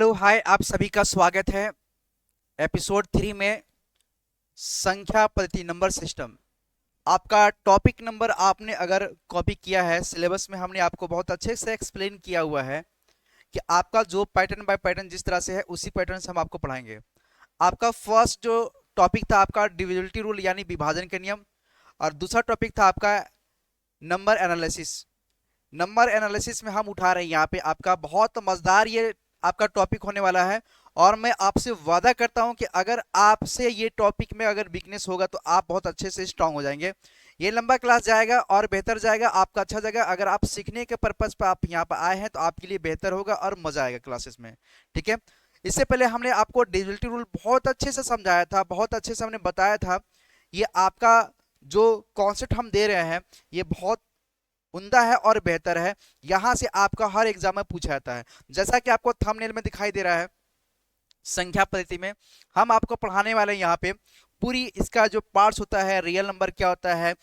Hello hi, आप सभी का स्वागत है एपिसोड 3 में। संख्या पद्धति नंबर सिस्टम। आपका टॉपिक नंबर आपने अगर कॉपी किया है, सिलेबस में हमने आपको बहुत अच्छे से एक्सप्लेन किया हुआ है कि आपका जो पैटर्न बाय पैटर्न जिस तरह से है उसी पैटर्न से हम आपको पढ़ाएंगे। आपका फर्स्ट जो टॉपिक था आपका डिविजिबिलिटी रूल यानी विभाजन के नियम, और दूसरा टॉपिक था आपका नंबर एनालिसिस। नंबर एनालिसिस में हम उठा रहे हैं यहाँ पे आपका बहुत मजेदार ये आपका टॉपिक होने वाला है। और मैं आपसे वादा करता हूं कि अगर आपसे ये टॉपिक में अगर वीकनेस होगा तो आप बहुत अच्छे से स्ट्रांग हो जाएंगे। ये लंबा क्लास जाएगा और बेहतर जाएगा, आपका अच्छा जाएगा। अगर आप सीखने के पर्पज पर आप यहाँ पर आए हैं तो आपके लिए बेहतर होगा और मजा आएगा क्लासेस में। ठीक है, इससे पहले हमने आपको डिविजिबिलिटी रूल बहुत अच्छे से समझाया था, बहुत अच्छे से हमने बताया था। ये आपका जो कॉन्सेप्ट हम दे रहे हैं ये बहुत उम्दा है और बेहतर है। यहां से आपका हर एग्जाम में पूछा जाता है, जैसा कि आपको थंबनेल में दिखाई दे रहा है। संख्या पद्धति में हम आपको पढ़ाने वाले हैं यहाँ पे पूरी इसका जो पार्ट्स होता है, रियल नंबर क्या होता है,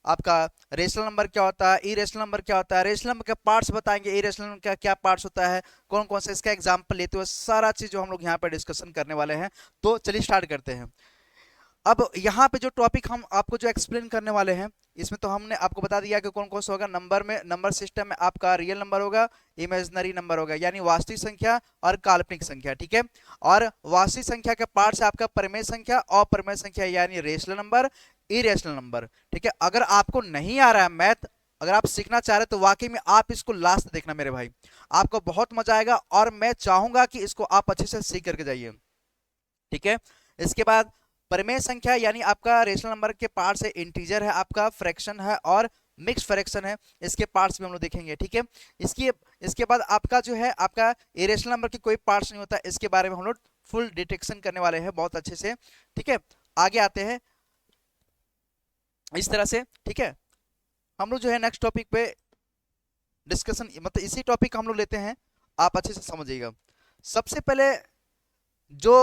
आपका रेशनल नंबर क्या होता है, इरेशनल नंबर क्या होता है, रेशनल नंबर के पार्ट्स बताएंगे, इरेशनल नंबर का क्या पार्ट्स होता है, कौन कौन सा इसका एग्जाम्पल लेते हुए सारा चीज जो हम लोग यहाँ पे डिस्कशन करने वाले हैं। तो चलिए स्टार्ट करते हैं। अब यहाँ पे जो टॉपिक हम आपको जो एक्सप्लेन करने वाले हैं इसमें तो हमने आपको बता दिया कि कौन कौन सा होगा। नंबर में, नंबर सिस्टम में आपका रियल नंबर होगा, इमेजिनरी नंबर होगा यानी वास्तविक संख्या और काल्पनिक संख्या। ठीक है, और वास्तविक संख्या के पार्ट से आपका परिमेय संख्या, अपरिमेय संख्या यानी रेशनल नंबर, इरेशनल नंबर। ठीक है, अगर आपको नहीं आ रहा है मैथ, अगर आप सीखना चाह रहे हैं तो वाकई में आप इसको लास्ट देखना मेरे भाई, आपको बहुत मजा आएगा और मैं चाहूंगा कि इसको आप अच्छे से सीख करके जाइए। ठीक है, इसके बाद परिमेय संख्या यानी आपका रेशनल नंबर के पार्ट से इंटीजर है, आपका फ्रैक्शन है और मिक्स फ्रैक्शन है, इसके पार्ट्स भी हम लोग देखेंगे। ठीक है, इसकी इसके बाद आपका जो है आपका इरेशनल नंबर की कोई पार्ट्स नहीं होता, इसके बारे में हम लोग फुल डिटेक्शन करने वाले हैं बहुत अच्छे से। ठीक है, आगे आते हैं इस तरह से। ठीक है, हम लोग जो है नेक्स्ट टॉपिक पे डिस्कशन, मतलब इसी टॉपिक हम लोग लेते हैं, आप अच्छे से समझिएगा। सबसे पहले जो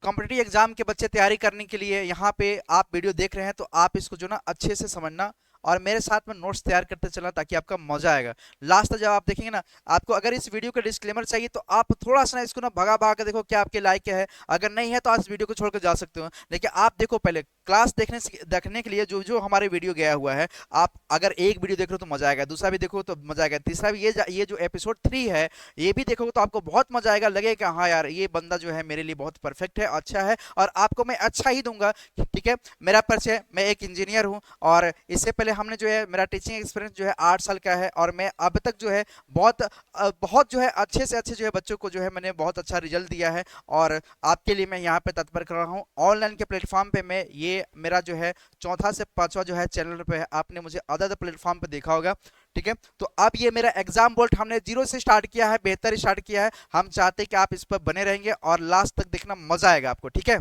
कॉम्पिटिटिव एग्जाम के बच्चे तैयारी करने के लिए यहाँ पे आप वीडियो देख रहे हैं तो आप इसको जो ना अच्छे से समझना और मेरे साथ में नोट्स तैयार करते चलना ताकि आपका मजा आएगा। लास्ट तक जब आप देखेंगे ना, आपको अगर इस वीडियो का डिस्क्लेमर चाहिए तो आप थोड़ा सा ना इसको ना भगा भगा के देखो क्या आपके लायक है। अगर नहीं है तो आप इस वीडियो को छोड़कर जा सकते हो, लेकिन आप देखो पहले क्लास देखने के लिए जो जो हमारे वीडियो गया हुआ है, आप अगर एक वीडियो देख रहे हो तो मजा आएगा, दूसरा भी देखो तो मजा आएगा, तीसरा भी, ये जो एपिसोड 3 है ये भी देखोगे तो आपको बहुत मजा आएगा, लगेगा हाँ यार ये बंदा जो है मेरे लिए बहुत परफेक्ट है, अच्छा है और आपको मैं अच्छा ही दूंगा। ठीक है, मेरा परिचय, मैं एक इंजीनियर हूं और इससे पहले हमने जो है मेरा टीचिंग एक्सपीरियंस जो है 8 साल का है और मैं अब तक जो है बहुत जो है अच्छे से अच्छे जो है बच्चों को जो है मैंने बहुत अच्छा रिजल्ट दिया है और आपके लिए मैं यहाँ पे तत्पर कर रहा हूँ। ऑनलाइन के प्लेटफॉर्म पे मैं ये मेरा जो है चौथा से पांचवा जो है चैनल पे है, आपने मुझे अदर प्लेटफॉर्म पे देखा होगा। ठीक है, तो अब ये मेरा एग्जाम बोल्ट हमने 0 से स्टार्ट किया है, बेहतर स्टार्ट किया है। हम चाहते हैं कि आप इस पर बने रहेंगे और लास्ट तक देखना, मजा आएगा आपको। ठीक है,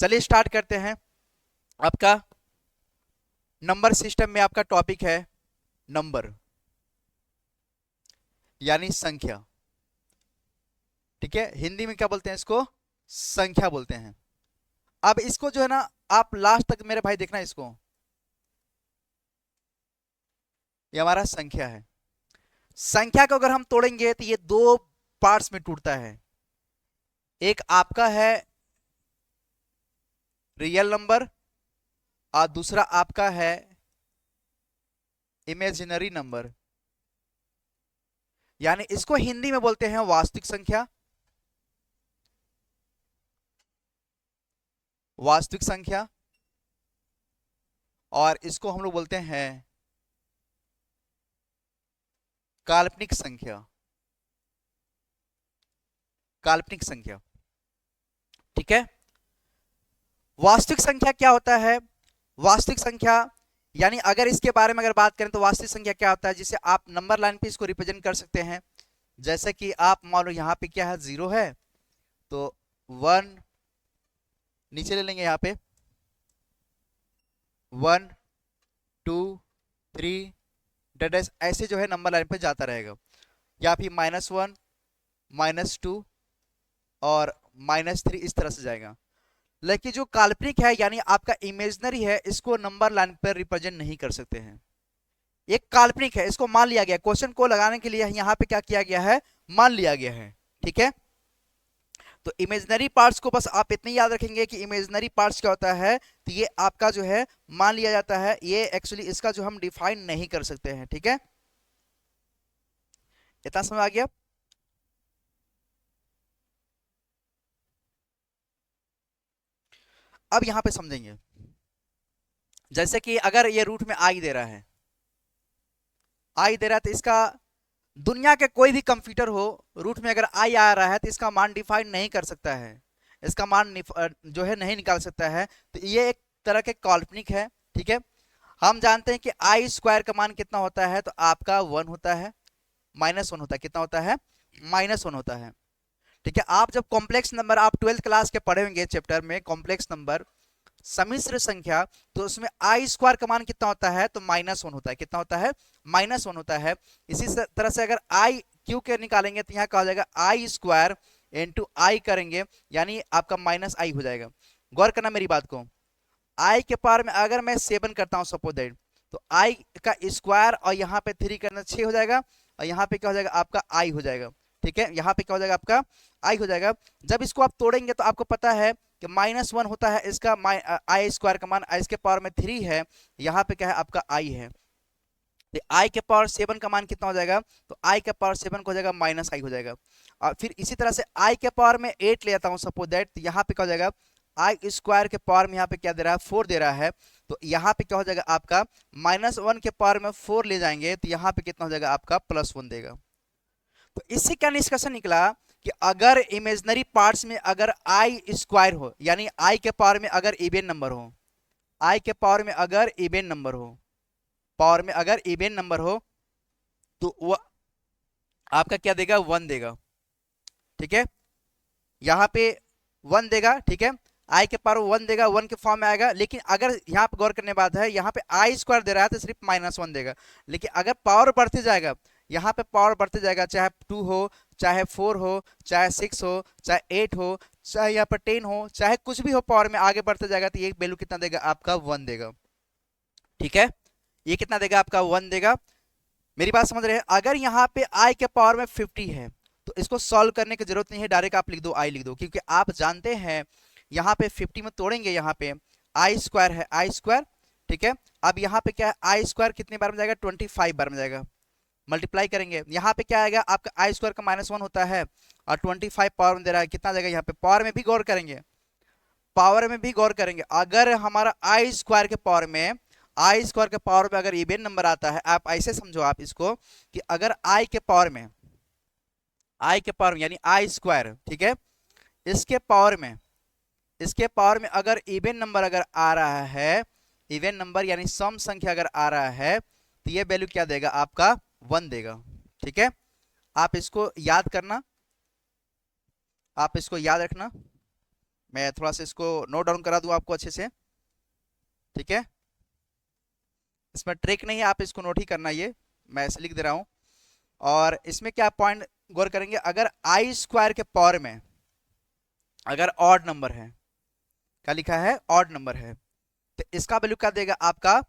चलिए स्टार्ट करते हैं। आपका नंबर सिस्टम में आपका टॉपिक है नंबर यानी संख्या। ठीक है, हिंदी में क्या बोलते हैं इसको, संख्या बोलते हैं। अब इसको जो है ना आप लास्ट तक मेरे भाई देखना इसको, ये हमारा संख्या है। संख्या को अगर हम तोड़ेंगे तो ये दो पार्ट्स में टूटता है, एक आपका है रियल नंबर और दूसरा आपका है इमेजिनरी नंबर, यानी इसको हिंदी में बोलते हैं वास्तविक संख्या, वास्तविक संख्या, और इसको हम लोग बोलते हैं काल्पनिक संख्या, काल्पनिक संख्या। ठीक है, वास्तविक संख्या क्या होता है, वास्तविक संख्या यानी अगर इसके बारे में अगर बात करें तो वास्तविक संख्या क्या होता है, जिसे आप नंबर लाइन पे इसको रिप्रेजेंट कर सकते हैं। जैसे कि आप मान लो यहाँ पे क्या है, 0 है तो 1 नीचे ले लेंगे, यहाँ पे 1 2 3 डैश ऐसे जो है नंबर लाइन पे जाता रहेगा, या फिर -1 -2 और -3 इस तरह से जाएगा। लेकिन जो काल्पनिक है यानी आपका इमेजिनरी है, इसको नंबर लाइन पर रिप्रेजेंट नहीं कर सकते हैं। एक काल्पनिक है, इसको मान लिया गया, क्वेश्चन को लगाने के लिए यहाँ पे क्या किया गया है, मान लिया गया है। ठीक है, तो इमेजिनरी पार्ट्स को बस आप इतने याद रखेंगे कि इमेजिनरी पार्ट्स क्या होता है, तो ये आपका जो है मान लिया जाता है, ये एक्चुअली इसका जो हम डिफाइन नहीं कर सकते हैं। ठीक है, इतना समझ आ गया। अब यहां पे समझेंगे, जैसे कि अगर ये रूट में आई दे रहा है, आई दे रहा है, तो इसका दुनिया के कोई भी कंप्यूटर हो, रूट में अगर आई आ रहा है तो इसका मान डिफाइन नहीं कर सकता है, इसका मान जो है नहीं निकाल सकता है। तो ये एक तरह के काल्पनिक है। ठीक है, हम जानते हैं कि आई स्क्वायर का मान कितना होता है, तो आपका 1 होता है, -1 होता है। कितना होता है? -1 होता है। ठीक है, आप जब कॉम्प्लेक्स नंबर आप 12th क्लास के पढ़े होंगे चैप्टर में कॉम्प्लेक्स नंबर सम्मिश्र संख्या, तो उसमें आई स्क्वायर का मान कितना होता है, तो -1 होता है। कितना होता है? -1 होता है। इसी तरह से अगर आई क्यू के निकालेंगे तो यहाँ कहा जाएगा आई स्क्वायर इंटू आई करेंगे, यानी आपका -i हो जाएगा। गौर करना मेरी बात को, आई के पावर में अगर मैं 7 करता हूँ सपोज दैट, तो आई का स्क्वायर और यहाँ पे 3 करना 6 हो जाएगा, और यहाँ पे क्या हो जाएगा आपका आई हो जाएगा। ठीक है, यहाँ पे क्या हो जाएगा आपका आई हो जाएगा। जब इसको आप तोड़ेंगे तो आपको पता है कि -1 होता है इसका आई स्क्वायर का मान, इसके पावर में 3 है, यहाँ पे क्या है आपका आई है, तो आई के पावर 7 का मान कितना हो जाएगा, तो आई के पावर 7 को हो जाएगा -i हो जाएगा। और फिर इसी तरह से आई के पावर में 8 ले जाता हूँ सपोज दैट, तो यहाँ पे क्या हो जाएगा आई स्क्वायर के पावर में यहाँ पे क्या दे रहा है 4 दे रहा है, तो यहाँ पे क्या हो जाएगा आपका -1 के पावर में 4 ले जाएंगे तो यहाँ पे कितना हो जाएगा आपका +1 देगा। तो इससे क्या निष्कर्षण निकला कि अगर इमेजिनरी पार्ट्स में अगर आई स्क्वायर हो, यानी आई के पावर में अगर इवेन नंबर हो, आई के पावर में अगर इवेन नंबर हो, पावर में अगर इवेन नंबर हो, तो वो आपका क्या देगा 1 देगा। ठीक है, यहाँ पे 1 देगा। ठीक है, आई के पावर 1 देगा, 1 के फॉर्म में आएगा। लेकिन अगर यहाँ पे गौर करने बात है, यहाँ पे आई स्क्वायर दे रहा है तो सिर्फ -1 देगा। लेकिन अगर पावर बढ़ते जाएगा, यहाँ पे पावर बढ़ते जाएगा, चाहे 2 हो, चाहे 4 हो, चाहे 6 हो, चाहे 8 हो, चाहे यहाँ पर 10 हो, चाहे कुछ भी हो, पावर में आगे बढ़ते जाएगा तो ये वैल्यू कितना देगा आपका 1 देगा। ठीक है, ये कितना देगा आपका 1 देगा। मेरी बात समझ रहे हैं? अगर यहाँ पे आई के पावर में 50 है तो इसको सॉल्व करने की जरूरत नहीं है, डायरेक्ट आप लिख दो आई लिख दो, क्योंकि आप जानते हैं यहाँ पे 50 में तोड़ेंगे, यहाँ पे आई स्क्वायर है आई स्क्वायर। ठीक है, अब यहाँ पे क्या है आई स्क्वायर कितने बार में जाएगा 25 बार में जाएगा, मल्टीप्लाई करेंगे, यहाँ पे क्या आएगा आपका आई स्क्वायर का -1 होता है और 25 पावर में दे रहा है, कितना जाएगा यहाँ पे पावर में भी गौर करेंगे, पावर में भी गौर करेंगे। अगर हमारा आई स्क्वायर के पावर में, आई स्क्वायर के पावर में अगर इवेन नंबर आता है, आप ऐसे समझो आप इसको कि अगर आई के पावर में, आई के पावर में यानी आई स्क्वायर, ठीक है, इसके पावर में, इसके पावर में अगर इवेन नंबर अगर आ रहा है, इवेन नंबर यानी सम संख्या अगर आ रहा है, तो ये वैल्यू क्या देगा आपका 1 देगा। ठीक है, आप इसको याद करना, आप इसको याद रखना, मैं थोड़ा सा इसको नोट डाउन करा दूं आपको अच्छे से। ठीक है, इसमें ट्रिक नहीं है, आप इसको नोट ही करना, ये मैं ऐसे लिख दे रहा हूं। और इसमें क्या पॉइंट गौर करेंगे, अगर आई स्क्वायर के पावर में अगर ऑड नंबर है, क्या लिखा है ऑड नंबर है, तो इसका वैल्यू क्या देगा आपका,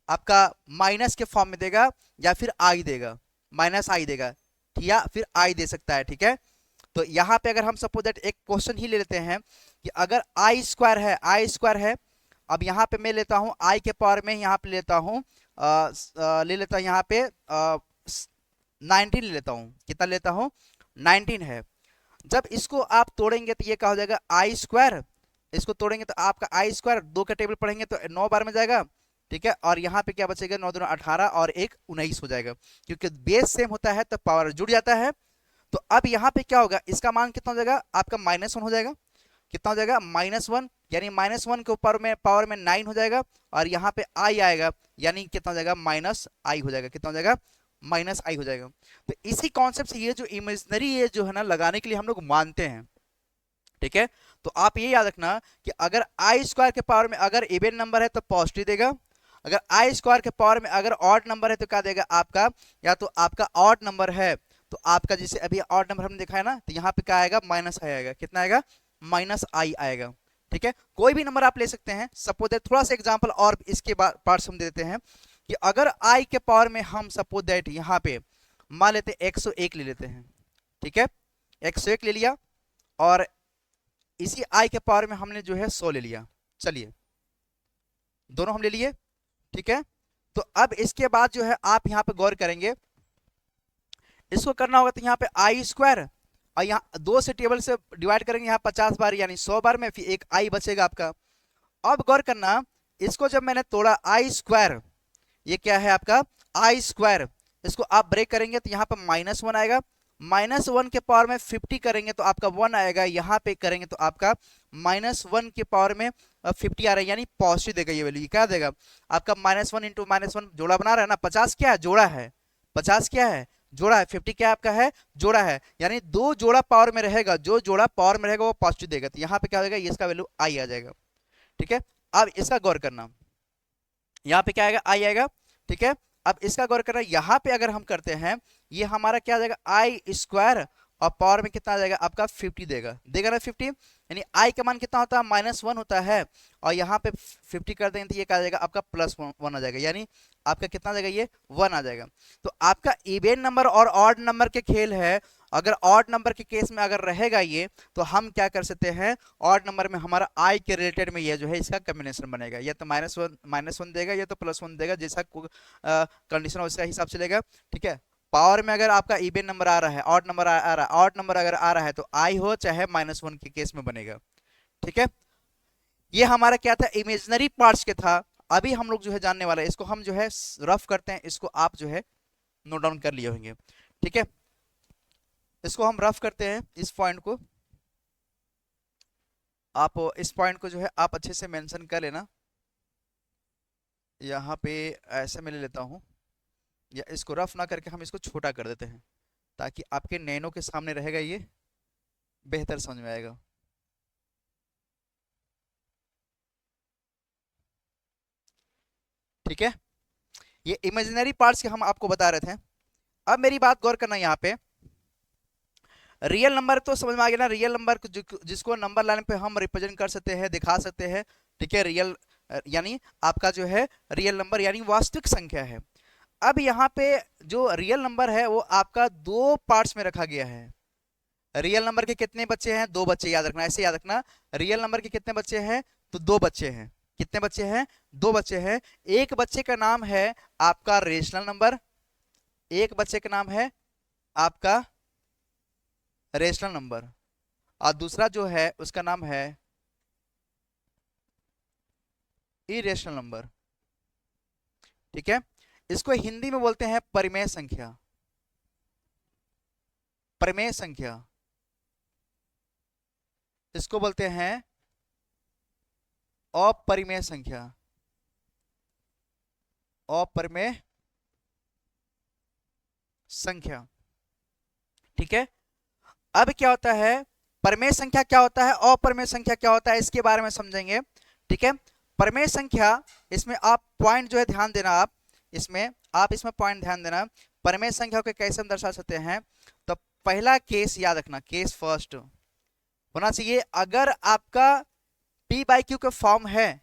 आपका माइनस के फॉर्म में देगा या फिर आई देगा, -i देगा, या फिर आई दे सकता है। ठीक है, तो यहाँ पे अगर हम सपोज दैट एक क्वेश्चन ही ले लेते हैं कि अगर आई स्क्वायर है, आई स्क्वायर है, अब यहाँ पे मैं लेता हूँ आई के पावर में, यहाँ पे लेता हूँ ले लेता हूँ यहाँ पे 19 ले लेता हूँ, कितना लेता हूँ 19 है। जब इसको आप तोड़ेंगे तो ये क्या हो जाएगा आई स्क्वायर, इसको तोड़ेंगे तो आपका आई स्क्वायर 2 का टेबल पढ़ेंगे तो 9 बार में जाएगा। ठीक है, और यहाँ पे क्या बचेगा 9 दूनी 18 और 1 19 हो जाएगा, क्योंकि बेस सेम होता है तो पावर जुड़ जाता है। तो अब यहाँ पे क्या होगा, इसका मान कितना हो जाएगा आपका -1 हो जाएगा, कितना हो जाएगा -1, यानी -1 के ऊपर में पावर में 9 हो जाएगा, और यहाँ पे आई आएगा, यानी कितना हो जाएगा -i हो जाएगा, कितना हो जाएगा -i हो जाएगा। तो इसी कॉन्सेप्ट से ये जो इमेजिनरी ये जो है ना लगाने के लिए हम लोग मानते हैं। ठीक है, तो आप ये याद रखना कि अगर आई स्क्वायर के पावर में अगर इवेन नंबर है तो पॉजिटिव देगा, अगर आई स्क्वायर के पावर में अगर ऑड नंबर है तो क्या देगा आपका, या तो आपका ऑड नंबर है तो आपका, जैसे अभी ऑड नंबर हमने देखा है ना, तो यहाँ पे क्या आएगा -i आएगा, कितना आएगा -i आएगा। ठीक है, कोई भी नंबर आप ले सकते हैं। सपोज दैट थोड़ा सा एग्जांपल और इसके पार्ट्स हम दे देते हैं कि अगर i के पावर में हम सपोज दैट यहाँ पे मान लेते हैं 101 ले लेते हैं, ठीक है, 101 ले लिया और इसी i के पावर में हमने जो है 100 ले लिया। चलिए दोनों हम ले लिए, ठीक है। तो अब इसके बाद जो है आप यहाँ पे गौर करेंगे, इसको करना होगा तो यहाँ पे आई स्क्वायर और यहाँ 2 से टेबल से डिवाइड करेंगे, यहाँ 50 बार यानी 100 बार में, फिर एक आई बचेगा आपका। अब गौर करना, इसको जब मैंने तोड़ा आई स्क्वायर, ये क्या है आपका आई स्क्वायर, इसको आप ब्रेक करेंगे तो यहाँ पर -1 आएगा, -1 के पावर में 50 करेंगे तो आपका 1 आएगा, यहाँ पे करेंगे तो आपका -1 के पावर में 50 आ रहा है, यानी पॉजिटिव देगा ये वैल्यू। क्या देगा आपका -1 इंटू -1 जोड़ा बना रहा है ना, 50 क्या है जोड़ा है, 50 क्या है जोड़ा है, 50 क्या आपका है जोड़ा है, यानी 2 जोड़ा पावर में रहेगा, जो जोड़ा पावर में रहेगा वो पॉजिटिव देगा, तो यहाँ पे क्या होगा इसका वैल्यू आई आ जाएगा, ठीक है। अब इसका गौर करना, यहाँ पे क्या आएगा आई आएगा, ठीक है। अब इसका गौर करना, यहाँ पे अगर हम करते हैं ये हमारा क्या आ जाएगा आई स्क्वायर और पावर में कितना आ जाएगा आपका 50 देगा ना 50, यानी आई का मान कितना होता है -1 होता है और यहाँ पे 50 कर देंगे तो ये क्या आ जाएगा आपका +1 आ जाएगा, यानी आपका कितना आ जाएगा ये 1 आ जाएगा। तो आपका इवन नंबर और ऑड नंबर के खेल है, अगर ऑड नंबर के केस में अगर रहेगा ये तो हम क्या कर सकते हैं, ऑड नंबर में हमारा आई के रिलेटेड में ये जो है इसका कॉम्बिनेशन बनेगा, या तो -1 देगा या तो +1 देगा, जैसा कंडीशन उसका हिसाब से लेगा, ठीक है। पावर में अगर आपका इवन नंबर आ रहा है, ऑड नंबर आ रहा है, ऑड नंबर अगर आ रहा है तो आई हो चाहे -1 के केस में बनेगा, ठीक है। ये हमारा क्या था इमेजिनरी पार्ट्स के था। अभी हम लोग जो है जानने वाला है, इसको हम जो है रफ करते हैं, इसको आप जो है नोट डाउन कर लिए होंगे, ठीक है। इसको हम रफ करते हैं, इस पॉइंट को आप, इस पॉइंट को जो है आप अच्छे से मेंशन कर लेना, यहाँ पे ऐसे मैं ले लेता हूँ, या इसको रफ ना करके हम इसको छोटा कर देते हैं ताकि आपके नैनो के सामने रहेगा, ये बेहतर समझ में आएगा। ठीक है, ये इमेजिनरी पार्ट्स के हम आपको बता रहे थे। अब मेरी बात गौर करना, यहाँ पे रियल नंबर तो समझ में आ गया ना, रियल नंबर जिसको नंबर लाइन पे हम रिप्रेजेंट कर सकते हैं, दिखा सकते हैं, ठीक है। रियल यानी आपका जो है रियल नंबर यानी वास्तविक संख्या है। अब यहाँ पे जो रियल नंबर है वो आपका 2 पार्ट्स में रखा गया है। रियल नंबर के कितने बच्चे हैं 2 बच्चे, याद रखना, ऐसे याद रखना, रियल नंबर के कितने बच्चे हैं तो 2 बच्चे हैं। कितने बच्चे हैं 2 बच्चे हैं। एक बच्चे का नाम है आपका रेशनल नंबर, एक बच्चे का नाम है आपका रेशनल नंबर और दूसरा जो है उसका नाम है इरेशनल नंबर, ठीक है। इसको हिंदी में बोलते हैं परिमेय संख्या, परिमेय संख्या इसको बोलते हैं अपरिमेय संख्या, अपरिमेय संख्या, ठीक है। अब क्या होता है परिमेय संख्या क्या होता है, अपरिमेय संख्या क्या होता है, इसके बारे में समझेंगे, ठीक है। परिमेय संख्या, इसमें आप पॉइंट जो है ध्यान देना, आप इसमें पॉइंट ध्यान देना, परिमेय संख्या को कैसे हम दर्शा सकते हैं। तो पहला केस याद रखना, केस फर्स्ट होना चाहिए, अगर आपका p/q का फॉर्म है,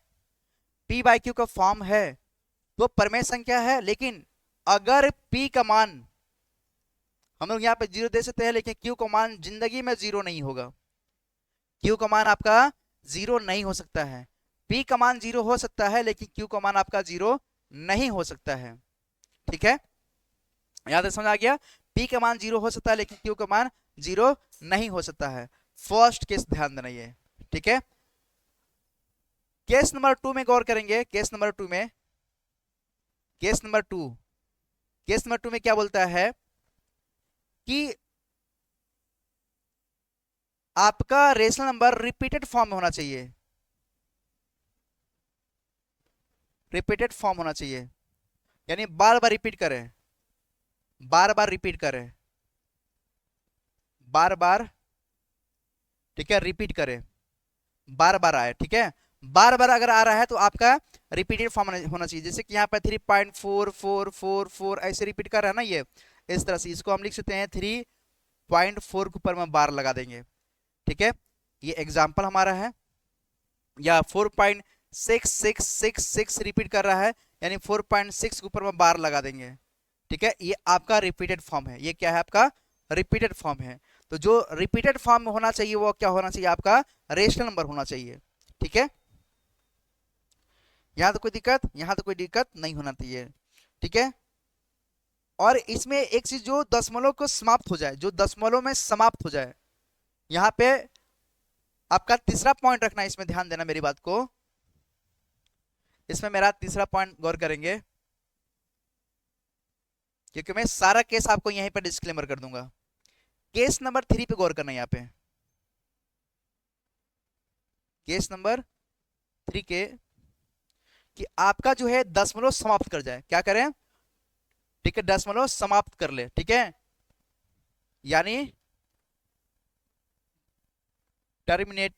p/q का फॉर्म है तो परिमेय संख्या है। लेकिन अगर p का मान हम लोग यहाँ पे 0 दे सकते हैं, लेकिन q का मान जिंदगी में 0 नहीं होगा, q का मान आपका 0 नहीं हो सकता है। p का मान 0 हो सकता है लेकिन q का मान आपका 0 नहीं हो सकता है, ठीक है। याद समझ आ गया, p का मान 0 हो सकता है लेकिन q का मान 0 नहीं हो सकता है। फर्स्ट केस ध्यान देना ये, ठीक है। केस नंबर 2 में गौर करेंगे, केस नंबर 2 में, केस नंबर 2 में क्या बोलता है कि आपका रेशनल नंबर रिपीटेड फॉर्म में होना चाहिए, रिपीटेड फॉर्म होना चाहिए, यानी बार बार रिपीट करें, बार बार रिपीट करें, बार बार, ठीक है, रिपीट करें, बार बार आए, ठीक है। बार बार अगर आ रहा है तो आपका रिपीटेड फॉर्म होना चाहिए। जैसे कि यहाँ पर 3.4444 ऐसे रिपीट कर रहा है ना, ये इस तरह से इसको हम लिख सकते हैं 3.4 के ऊपर में बार लगा देंगे, ठीक है। ये एग्जाम्पल हमारा है, या 4.6666 रिपीट कर रहा है यानी 4.6 के ऊपर में बार लगा देंगे, ठीक है। ये आपका रिपीटेड फॉर्म है, ये क्या है आपका रिपीटेड फॉर्म है। तो जो रिपीटेड फॉर्म में होना चाहिए वो क्या होना चाहिए, आपका रेशनल नंबर होना चाहिए। ठीक है, यहां तो कोई दिक्कत, यहां तो कोई दिक्कत नहीं होना चाहिए। ठीक है, और इसमें एक चीज जो दशमलव को समाप्त हो जाए, जो दशमलव में समाप्त हो जाए, यहां पे आपका तीसरा पॉइंट रखना है, इसमें ध्यान देना मेरी बात को। इसमें मेरा तीसरा पॉइंट गौर करेंगे, क्योंकि मैं सारा केस आपको यहीं पर डिस्क्लेमर कर दूंगा। केस नंबर 3 पे गौर करना है यहाँ पे, केस नंबर 3 के, कि आपका जो है दशमलव समाप्त कर जाए, क्या करें, ठीक है, दशमलव समाप्त कर ले। ठीक है, यानी टर्मिनेट,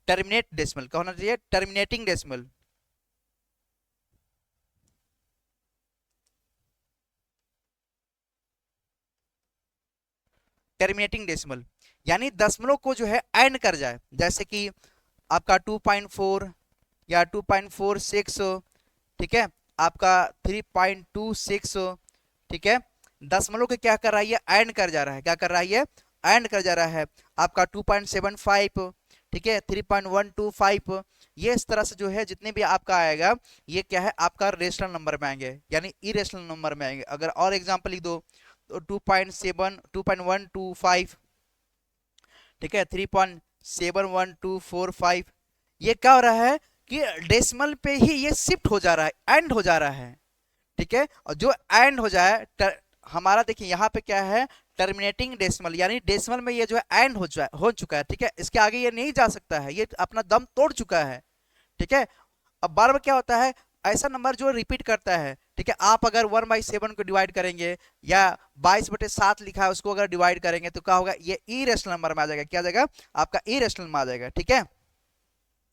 टर्मिनेट डेसिमल क्या होना चाहिए, टर्मिनेटिंग डेसिमल। टर्मिनेटिंग डेसिमल यानी दशमलव को जो है एंड कर जाए, जैसे कि आपका 2.4 या 2.46, ठीक है, आपका 3.26, ठीक है, दशमलव के क्या कर रहा है, ये एंड कर जा रहा है, क्या कर रहा है, ये एंड कर जा रहा है। आपका 2.75, ठीक है, 3.125, ये इस तरह से जो है जितने भी आपका आएगा ये क्या है, आपका रेशनल नंबर में आएंगे, यानी इरेशनल नंबर में आएंगे। अगर और एग्जांपल लिख दो तो 2.7, 2.125, ठीक है, 3.71245, ये क्या हो रहा है कि डेसिमल पे ही ये शिफ्ट हो जा रहा है, एंड हो जा रहा है। ठीक है, और जो एंड हो जाए हमारा देखिए यहाँ पे क्या है, टर्मिनेटिंग डेसिमल, यानी डेसिमल में ये जो है एंड हो चुका है। ठीक है, इसके आगे ये नहीं जा सकता है, ये अपना दम तोड़ चुका है। ठीक है, अब बार बार क्या होता है, ऐसा नंबर जो रिपीट करता है, ठीक है, आप अगर 1/7 को डिवाइड करेंगे या 22/7 लिखा है उसको अगर डिवाइड करेंगे तो क्या होगा, ये इरेशनल नंबर में आ जाएगा, क्या आ जाएगा, आपका इरेशनल में आ जाएगा। ठीक है,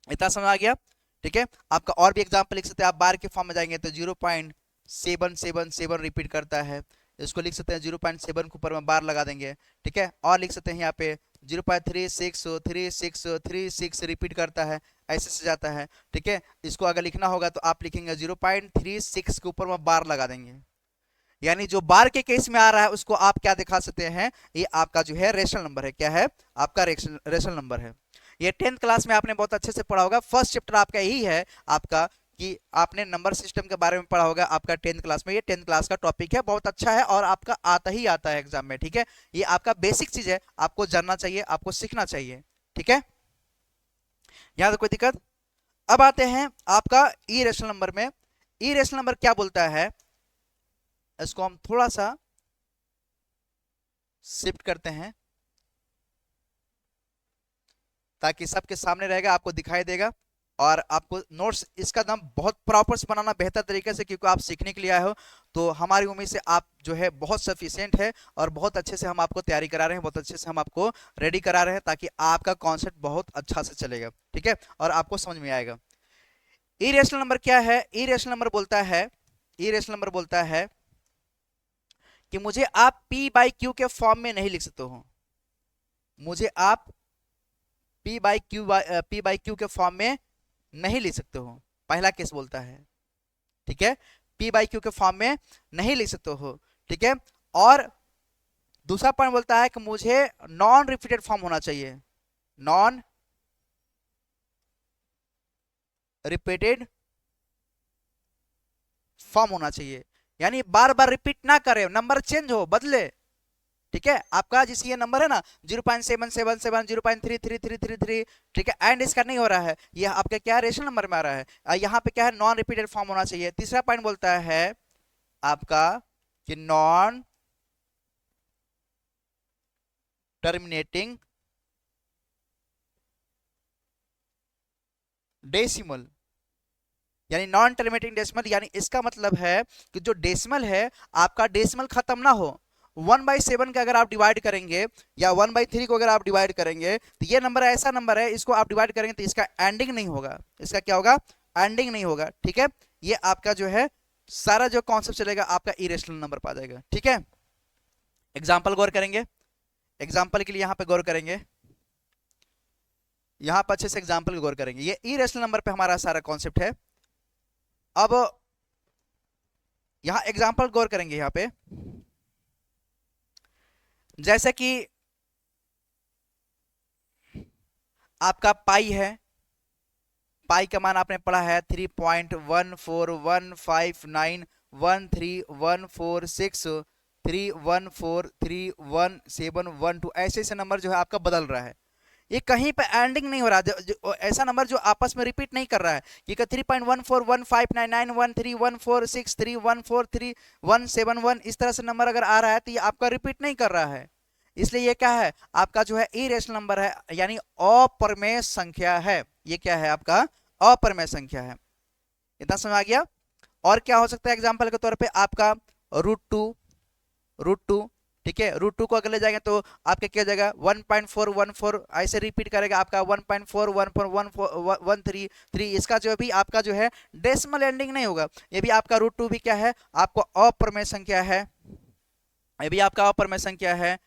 इतना समझ आ गया। ठीक है, आपका और भी एग्जांपल लिख सकते हैं आप, बार के फॉर्म में जाएंगे तो 0.777 रिपीट करता है, इसको लिख सकते हैं 0.7 के ऊपर में बार लगा देंगे। ठीक है, और लिख सकते हैं यहाँ पे 0.363636 रिपीट करता है, ऐसे से जाता है। ठीक है, इसको अगर लिखना होगा तो आप लिखेंगे 0.36 के ऊपर में बार लगा देंगे, यानी जो बार के केस में आ रहा है उसको आप क्या दिखा सकते हैं, ये आपका जो है रेशनल नंबर है, क्या है, आपका रेशनल नंबर है। ये 10th क्लास में आपने बहुत अच्छे से पढ़ा होगा, फर्स्ट चैप्टर आपका यही है आपका, कि आपने नंबर सिस्टम के बारे में पढ़ा होगा आपका 10th क्लास में। ये 10th क्लास का टॉपिक है, बहुत अच्छा है और आपका आता ही आता है एग्जाम में। ठीक है, ये आपका बेसिक चीज है, आपको जानना चाहिए, आपको सीखना चाहिए। ठीक है, यहां तो कोई दिक्कत। अब आते हैं आपका इरेशनल नंबर में। इरेशनल नंबर क्या बोलता है, इसको हम थोड़ा सा शिफ्ट करते हैं ताकि सबके सामने रहेगा, आपको दिखाई देगा, और आपको नोट्स इसका नाम बहुत प्रॉपर से बनाना बेहतर तरीके से, क्योंकि आप सीखने के लिए आए हो। तो हमारी उम्मीद से आप जो है बहुत सफिशिएंट है और बहुत अच्छे से हम आपको तैयारी करा रहे हैं, बहुत अच्छे से हम आपको रेडी करा रहे हैं, ताकि आपका कॉन्सेप्ट बहुत अच्छा से चलेगा। ठीक है, और आपको समझ में आएगा। इरेशनल नंबर क्या है, इरेशनल नंबर बोलता है, इरेशनल नंबर बोलता है कि मुझे आप p/q के फॉर्म में नहीं लिख सकते हो, मुझे आप p/q के फॉर्म में नहीं लिख सकते हो, पहला केस बोलता है। ठीक है, p/q के फॉर्म में नहीं लिख सकते हो। ठीक है, और दूसरा पॉइंट बोलता है कि मुझे नॉन रिपीटेड फॉर्म होना चाहिए, नॉन रिपीटेड फॉर्म होना चाहिए, यानी बार बार रिपीट ना करे, नंबर चेंज हो, बदले। ठीक है, आपका जैसे ये नंबर है ना 0.777, 0.33333, ठीक है, एंड इसका नहीं हो रहा है, ये आपका क्या रेशनल नंबर में आ रहा है, यहाँ पे क्या है, नॉन रिपीटेड फॉर्म होना चाहिए। तीसरा पॉइंट बोलता है आपका कि नॉन टर्मिनेटिंग डेसिमल, यानी नॉन टर्मिनेटिंग डेसिमल, यानी इसका मतलब है कि जो डेसिमल है आपका, डेसिमल खत्म ना हो। 1/7 का अगर आप डिवाइड करेंगे या 1/3 को अगर आप डिवाइड करेंगे तो ये नंबर ऐसा नंबर है, इसको आप डिवाइड करेंगे तो इसका एंडिंग नहीं होगा, इसका क्या होगा, एंडिंग नहीं होगा। ठीक है, ये आपका जो है सारा जो कॉन्सेप्ट चलेगा आपका इरेशनल नंबर पा जाएगा। ठीक है, एग्जाम्पल गौर करेंगे, एग्जाम्पल के लिए यहां पे गौर करेंगे, यहां पर अच्छे से एग्जाम्पल गौर करेंगे, ये इरेशनल नंबर पे हमारा सारा कॉन्सेप्ट है। अब यहां एग्जाम्पल गौर करेंगे, यहां पे जैसे कि आपका पाई है, पाई का मान आपने पढ़ा है 3.141591314613172 ऐसे ऐसे नंबर जो है आपका बदल रहा है। ये कहीं पे एंडिंग नहीं हो रहा, ऐसा नंबर जो आपस में रिपीट नहीं कर रहा है कि 3.141599131463143171 इस तरह से नंबर अगर आ रहा है तो ये आपका रिपीट नहीं कर रहा है। इसलिए ये क्या है आपका जो है इरेशनल नंबर है, यानी अप्रमेय संख्या है। ये क्या है आपका अप्रमेय संख्या है। इतना समझ आ गया। और क्या हो सकता है एग्जाम्पल के तौर पे आपका √2, √2, ठीक है। √2 को अगर ले जाएंगे तो आपका क्या हो जाएगा 1.414, ऐसे रिपीट करेगा आपका 1.41413। इसका जो भी आपका जो है डेसिमल एंडिंग नहीं होगा। ये भी आपका √2 भी क्या है आपको अप्रमेय संख्या है। ये भी आपका अप्रमेय संख्या है।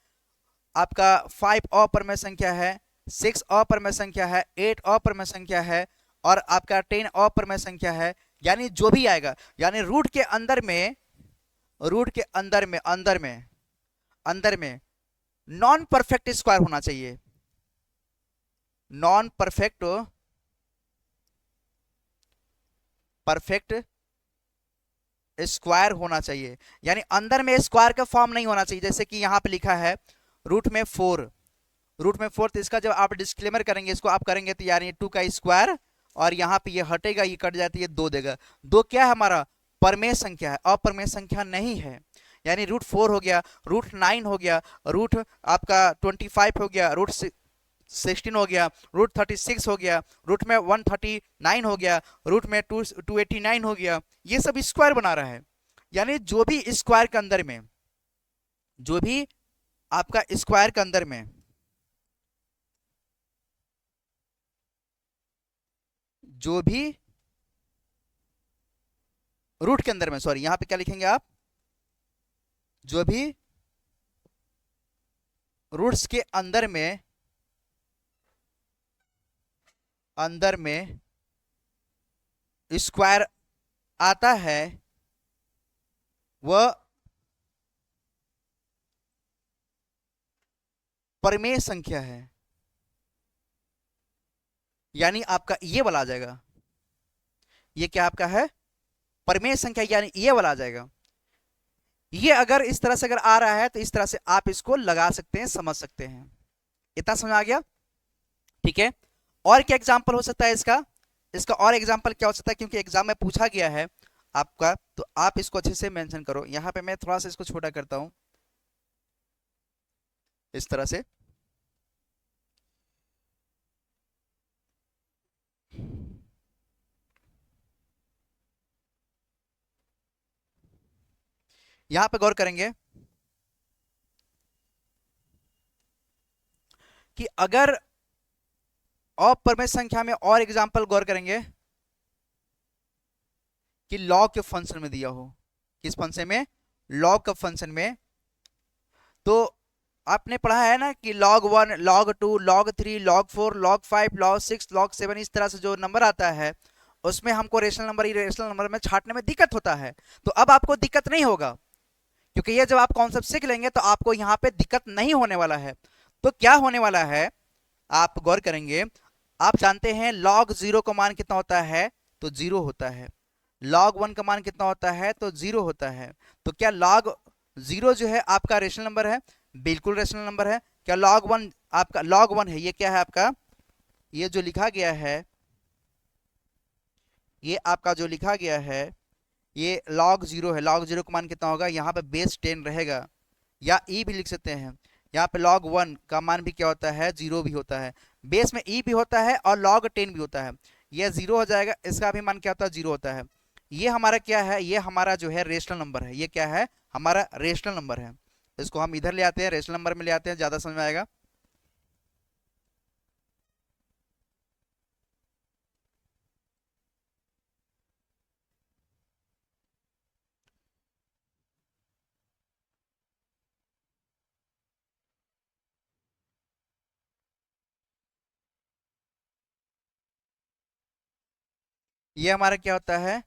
आपका 5 अप्रमेय संख्या है, 6 अप्रमेय संख्या है, 8 अप्रमेय संख्या है, और आपका 10 अप्रमेय संख्या है। यानी जो भी आएगा, यानी रूट के अंदर में, रूट के अंदर में नॉन परफेक्ट स्क्वायर होना चाहिए। नॉन परफेक्ट परफेक्ट स्क्वायर होना चाहिए, यानी अंदर में स्क्वायर का फॉर्म नहीं होना चाहिए। जैसे कि यहां पे लिखा है √4, √4, तो इसका जब आप डिस्क्लेमर करेंगे, इसको आप करेंगे तो यानी 2 का स्क्वायर, और यहाँ पे ये हटेगा, ये कट जाती है, 2 देगा। 2 क्या है हमारा परमेय संख्या है, अपरमेय संख्या नहीं है। यानी √4 हो गया, √9 हो गया, रूट आपका 25 हो गया, √16 हो गया, √36 हो गया, रूट में 139 हो गया, रूट में 289 हो गया। ये सब स्क्वायर बना रहा है। यानी जो भी स्क्वायर के अंदर में, जो भी आपका स्क्वायर के अंदर में, जो भी रूट के अंदर में, सॉरी यहां पे क्या लिखेंगे आप, जो भी रूट्स के अंदर में स्क्वायर आता है वह परमेय संख्या है। यानी आपका ये वाला आ जाएगा, ये क्या आपका है परमेय संख्या, यानी ये वाला आ जाएगा। ये अगर इस तरह से अगर आ रहा है तो इस तरह से आप इसको लगा सकते हैं, समझ सकते हैं। इतना समझ आ गया, ठीक है। और क्या एग्जाम्पल हो सकता है इसका, इसका और एग्जाम्पल क्या हो सकता है, क्योंकि एग्जाम में पूछा गया है आपका, तो आप इसको अच्छे से मेंशन करो। यहां पे मैं थोड़ा सा इसको छोटा करता हूं इस तरह से। यहां पे गौर करेंगे कि अगर अप्रमेय संख्या में और एग्जाम्पल गौर करेंगे कि लॉग के फंक्शन में दिया हो, किस फंक्शन में, लॉग के फंक्शन में, तो आपने पढ़ा है ना कि log 1, log 2, log 3, log 4, log 5, log 6, log 7 इस तरह से जो नंबर आता है उसमें हमको रेशनल नंबर, इरेशनल नंबर में छांटने में दिक्कत होता है। तो अब आपको दिक्कत नहीं होगा, क्योंकि ये जब आप कॉन्सेप्ट सीख लेंगे तो आपको यहाँ पे दिक्कत नहीं होने वाला है। तो क्या होने वाला है आप गौर करेंगे, आप जानते हैं log 0 का मान कितना होता है, तो 0 होता है। log 1 का मान कितना होता है, तो 0 होता है। तो क्या log 0 जो है आपका रेशनल नंबर है, बिल्कुल रेशनल नंबर है। क्या log 1 आपका log 1 है, ये क्या है आपका, ये जो लिखा गया है, ये आपका जो लिखा गया है ये log 0 है। log 0 का मान कितना होगा, यहाँ पे बेस 10 रहेगा, या ई भी लिख सकते हैं। यहाँ पे log 1 का मान भी क्या होता है, 0 भी होता है। बेस में ई भी होता है और log 10 भी होता है। ये 0 हो जाएगा, इसका भी मान क्या होता है, 0 होता है। ये हमारा क्या है, ये हमारा जो है रेशनल नंबर है। ये क्या है हमारा रेशनल नंबर है। इसको हम इधर ले आते हैं, रेशनल नंबर में ले आते हैं, ज्यादा समझ में आएगा। ये हमारा क्या होता है,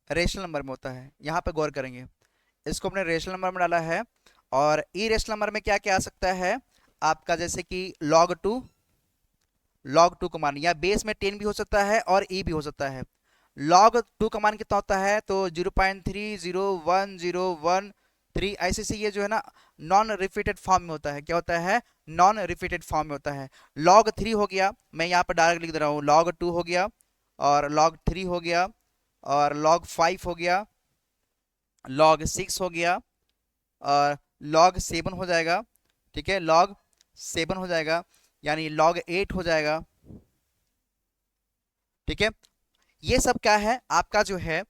रेशनल नंबर में होता है। यहाँ पे गौर करेंगे, इसको अपने रेशनल नंबर में डाला है, और ई रेशनल नंबर में क्या क्या आ सकता है आपका, जैसे कि log 2 का मान, या बेस में 10 भी हो सकता है और ई भी हो सकता है। log 2 का मान कितना होता है, तो 0.301013, ऐसे से ये जो है ना नॉन रिपीटेड फॉर्म में होता है। क्या होता है, नॉन रिपीटेड फॉर्म में होता है। log 3 हो गया, मैं यहाँ पर डायरेक्ट लिख दे रहा हूँ, log 2 हो गया और log 3 हो गया और log 5 हो गया, log 6 हो गया और log 7 हो जाएगा। ठीक है, log 7 हो जाएगा, यानी log 8 हो जाएगा। ठीक है, ये सब क्या है आपका जो है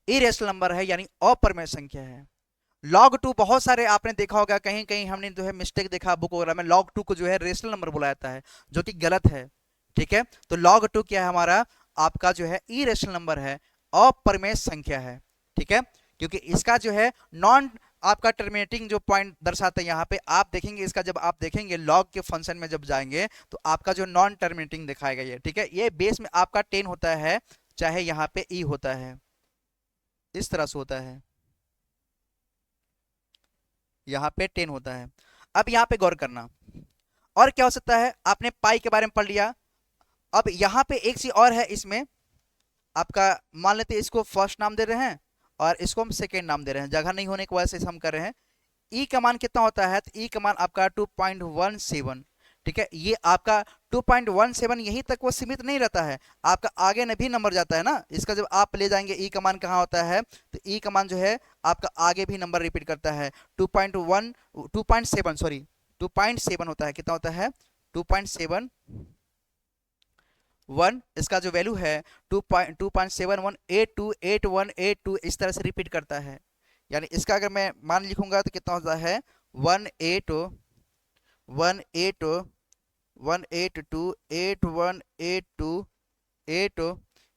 इरेशनल नंबर है, यानी अपरिमेय संख्या है। log 2 बहुत सारे आपने देखा होगा, कहीं कहीं हमने जो है मिस्टेक देखा बुक वगैरह में, log 2 को जो है रेशनल नंबर बुलाया जाता है, जो कि गलत है। ठीक है, तो log 2 क्या है हमारा, आपका जो है इरेशनल नंबर है, अपरिमेय संख्या है। ठीक है, क्योंकि इसका जो है नॉन आपका टर्मिनेटिंग जो पॉइंट दर्शाते हैं यहाँ पे आप देखेंगे, इसका जब आप देखेंगे लॉग के फंक्शन में जब जाएंगे तो आपका जो नॉन टर्मिनेटिंग दिखाएगा ये। ठीक है, ये बेस में आपका 10 होता है, चाहे यहाँ पे ई होता है, इस तरह से होता है, यहाँ पे 10 होता है। अब यहाँ पे गौर करना, और क्या हो सकता है, आपने पाई के बारे में पढ़ लिया। अब यहाँ पे एक चीज और है इसमें, आपका मान लेते हैं इसको फर्स्ट नाम दे रहे हैं और इसको हम सेकेंड नाम दे रहे हैं, जगह नहीं होने की वजह से हम कर रहे हैं। ई का मान कितना होता है, तो ई का मान आपका 2.17। ठीक है, ये आपका 2.17 यहीं तक वो सीमित नहीं रहता है, आपका आगे न भी नंबर जाता है ना, इसका जब आप ले जाएंगे ई का मान कहाँ होता है, तो ई का मान जो है आपका आगे भी नंबर रिपीट करता है। 2.7 सॉरी 2.7 होता है, कितना होता है 2.71, इसका जो वैल्यू है 2.71828182, इस तरह से रिपीट करता है। यानी इसका अगर मैं मान लिखूंगा तो कितना होता है 182